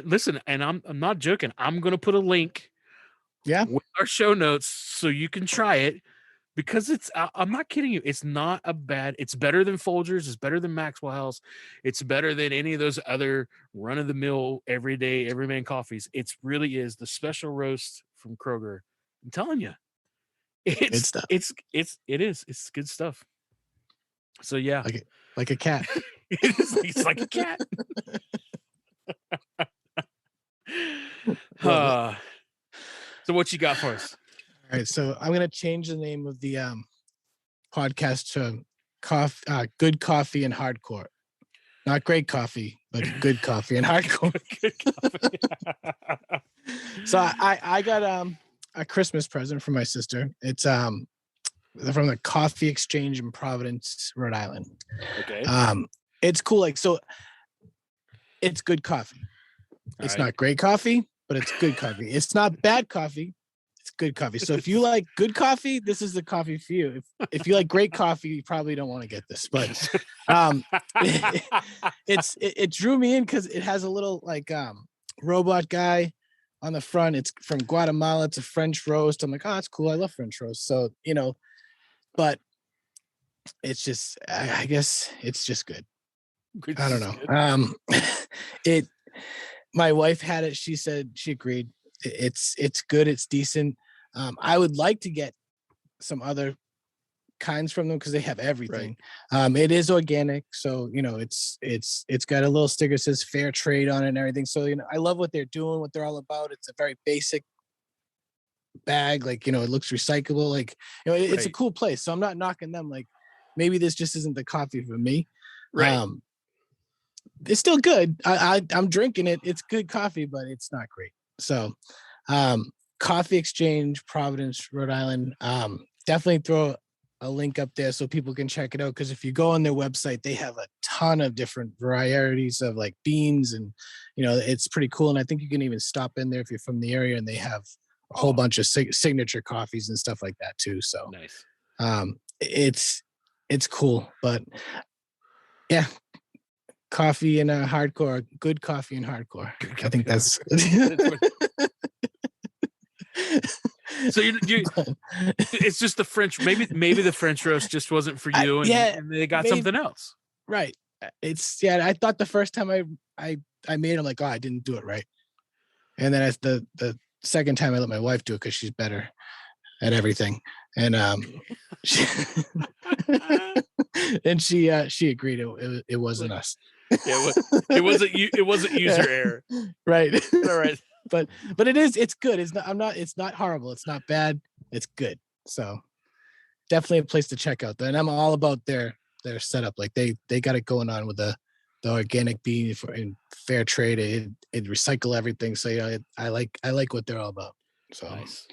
listen, and I'm not joking. I'm going to put a link with our show notes so you can try it because I'm not kidding you. It's not it's better than Folgers. It's better than Maxwell House. It's better than any of those other run of the mill, everyday, everyman coffees. It really is the special roast from Kroger. I'm telling you. It's good stuff. So yeah, like a cat. It's like a cat. So what you got for us? All right, so I'm gonna change the name of the podcast to Good Coffee and Hardcore. Not great coffee, but good coffee and hardcore. Good coffee. So I got a Christmas present from my sister. It's from the Coffee Exchange in Providence, Rhode Island. Okay. It's cool. Like, so it's good coffee. It's not great coffee, but it's good coffee. It's not bad coffee. It's good coffee. So if you like good coffee, this is the coffee for you. If you like great coffee, you probably don't want to get this. But it drew me in because it has a little like robot guy on the front. It's from Guatemala. It's a French roast. I'm like, oh, that's cool. I love French roast. So, you know, but it's just, I guess it's just good. I don't know. My wife had it. She said she agreed. It's good. It's decent. I would like to get some other kinds from them because they have everything. Right. It is organic, so you know it's got a little sticker that says fair trade on it and everything. So you know I love what they're doing, what they're all about. It's a very basic bag, like you know it looks recyclable. Like you know it's a cool place. So I'm not knocking them. Like maybe this just isn't the coffee for me. Right. It's still good. I'm drinking it. It's good coffee, but it's not great. So, Coffee Exchange, Providence, Rhode Island. Definitely throw a link up there so people can check it out. Because if you go on their website, they have a ton of different varieties of like beans, and you know it's pretty cool. And I think you can even stop in there if you're from the area, and they have a whole bunch of signature coffees and stuff like that too. So nice. It's cool, but yeah. Coffee and hardcore, good coffee and hardcore. I think that's. So you it's just the French. Maybe the French roast just wasn't for you, and they got something else. Right. I thought the first time I made it, I'm like, oh, I didn't do it right, and then the second time I let my wife do it because she's better at everything, and she agreed it wasn't us. Yeah, it wasn't user error. Right. All right. But it's good. It's not horrible. It's not bad. It's good. So definitely a place to check out. And I'm all about their setup. Like they got it going on with the organic bean and fair trade. It recycle everything. So yeah, I like what they're all about. So nice.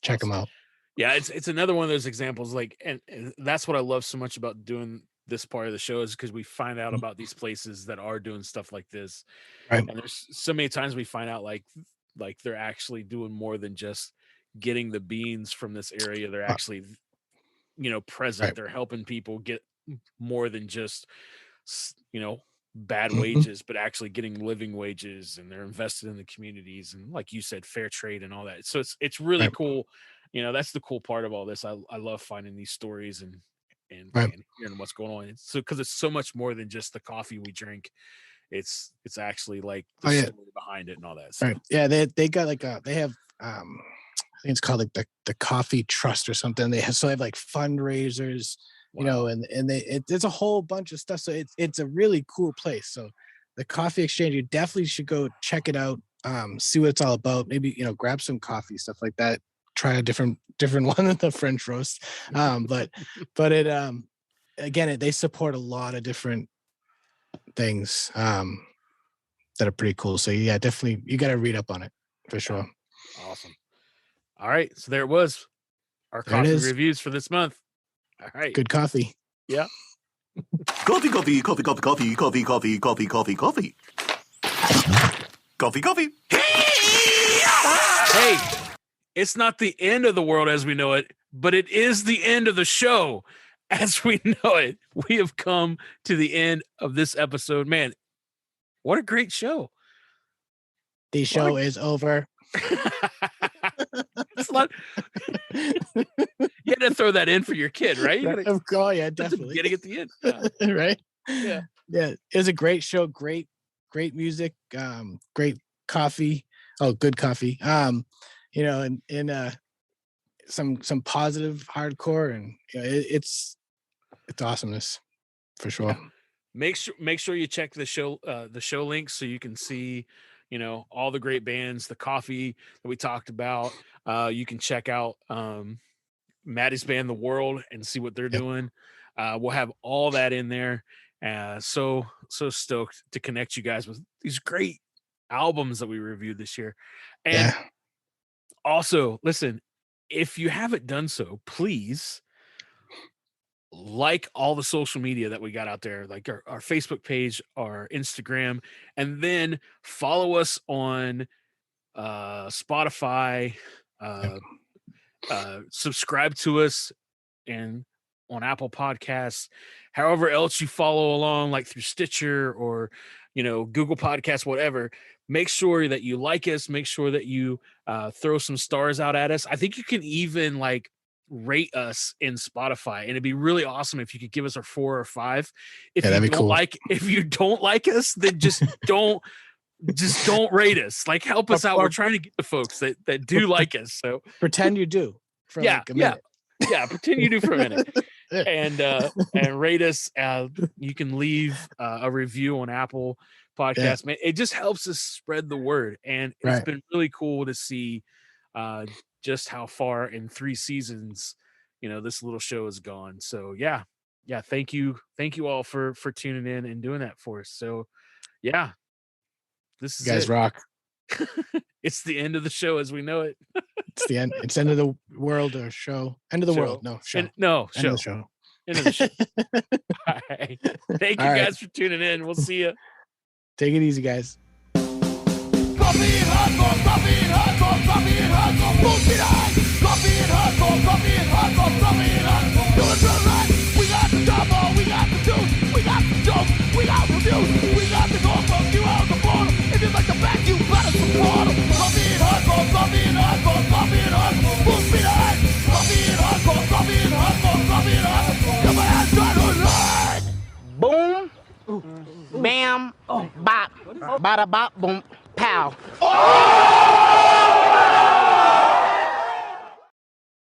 Check them out. Yeah, it's another one of those examples. Like, and that's what I love so much about doing this part of the show is because we find out about these places that are doing stuff like this. Right. And there's so many times we find out like they're actually doing more than just getting the beans from this area. They're actually, you know, present. Right. They're helping people get more than just, you know, bad wages, but actually getting living wages, and they're invested in the communities. And like you said, fair trade and all that. So it's really cool. You know, that's the cool part of all this. I love finding these stories and hearing what's going on. So because it's so much more than just the coffee we drink. It's actually like the story behind it and all that stuff. Right. Yeah, they got like they have I think it's called like the Coffee Trust or something. They have like fundraisers, you know, and there's a whole bunch of stuff. So it's a really cool place. So the Coffee Exchange, you definitely should go check it out, see what it's all about. Maybe, you know, grab some coffee, stuff like that. Try a different one than the French roast. But again, they support a lot of different things that are pretty cool. So yeah, definitely you got to read up on it for sure. Awesome. All right, so there it was, our coffee reviews for this month. All right, good coffee. Yeah. Coffee. Hey, it's not the end of the world as we know it, but it is the end of the show as we know it. We have come to the end of this episode. Man, what a great show. The show is over. It's not... You had to throw that in for your kid, right? Oh, yeah, definitely. Getting at the end. Yeah. Right? Yeah. Yeah. It was a great show. Great music. Great coffee. Oh, good coffee. You know, and some positive hardcore, and you know, it's awesomeness for sure. Yeah. Make sure you check the show links so you can see, you know, all the great bands, the coffee that we talked about. You can check out Matty's band, The World, and see what they're doing. We'll have all that in there. So stoked to connect you guys with these great albums that we reviewed this year. And also, listen, if you haven't done so, please like all the social media that we got out there, like our Facebook page, our Instagram, and then follow us on Spotify, subscribe to us and on Apple Podcasts, however else you follow along, like through Stitcher or, you know, Google Podcasts, whatever. Make sure that you like us. Make sure that you throw some stars out at us. I think you can even like rate us in Spotify, and it'd be really awesome if you could give us a 4 or 5. If you don't like us, then just don't rate us. Like, help us out. We're trying to get the folks that do like us. So pretend you do for like a minute. Yeah, pretend you do for a minute. And rate us. You can leave a review on Apple Podcasts. Man, it just helps us spread the word, and it's been really cool to see just how far in 3 seasons, you know, this little show has gone. So yeah, thank you all for tuning in and doing that for us. So yeah, this is you guys rock. It's the end of the show as we know it. It's the end. It's end of the world or show. End of the world. No, show. End of the show. End of the show. All right. Thank you guys for tuning in. We'll see you. Take it easy, guys. Coffee and hardcore, coffee and hardcore, coffee and hardcore, bullshit on. Coffee and hardcore, coffee and hardcore, coffee and hardcore. Doing the right. We got the double, we got the juice, we got the dope, we got the views, we got the gold from you out the bottom. If you like the back, you gotta support them. Coffee and hardcore, coffee and hardcore, coffee and hardcore, bullshit on. Coffee and hardcore, coffee and hardcore, coffee and hardcore. Come on, start to ride. Boom, bam, bop, bada bop, boom, pow.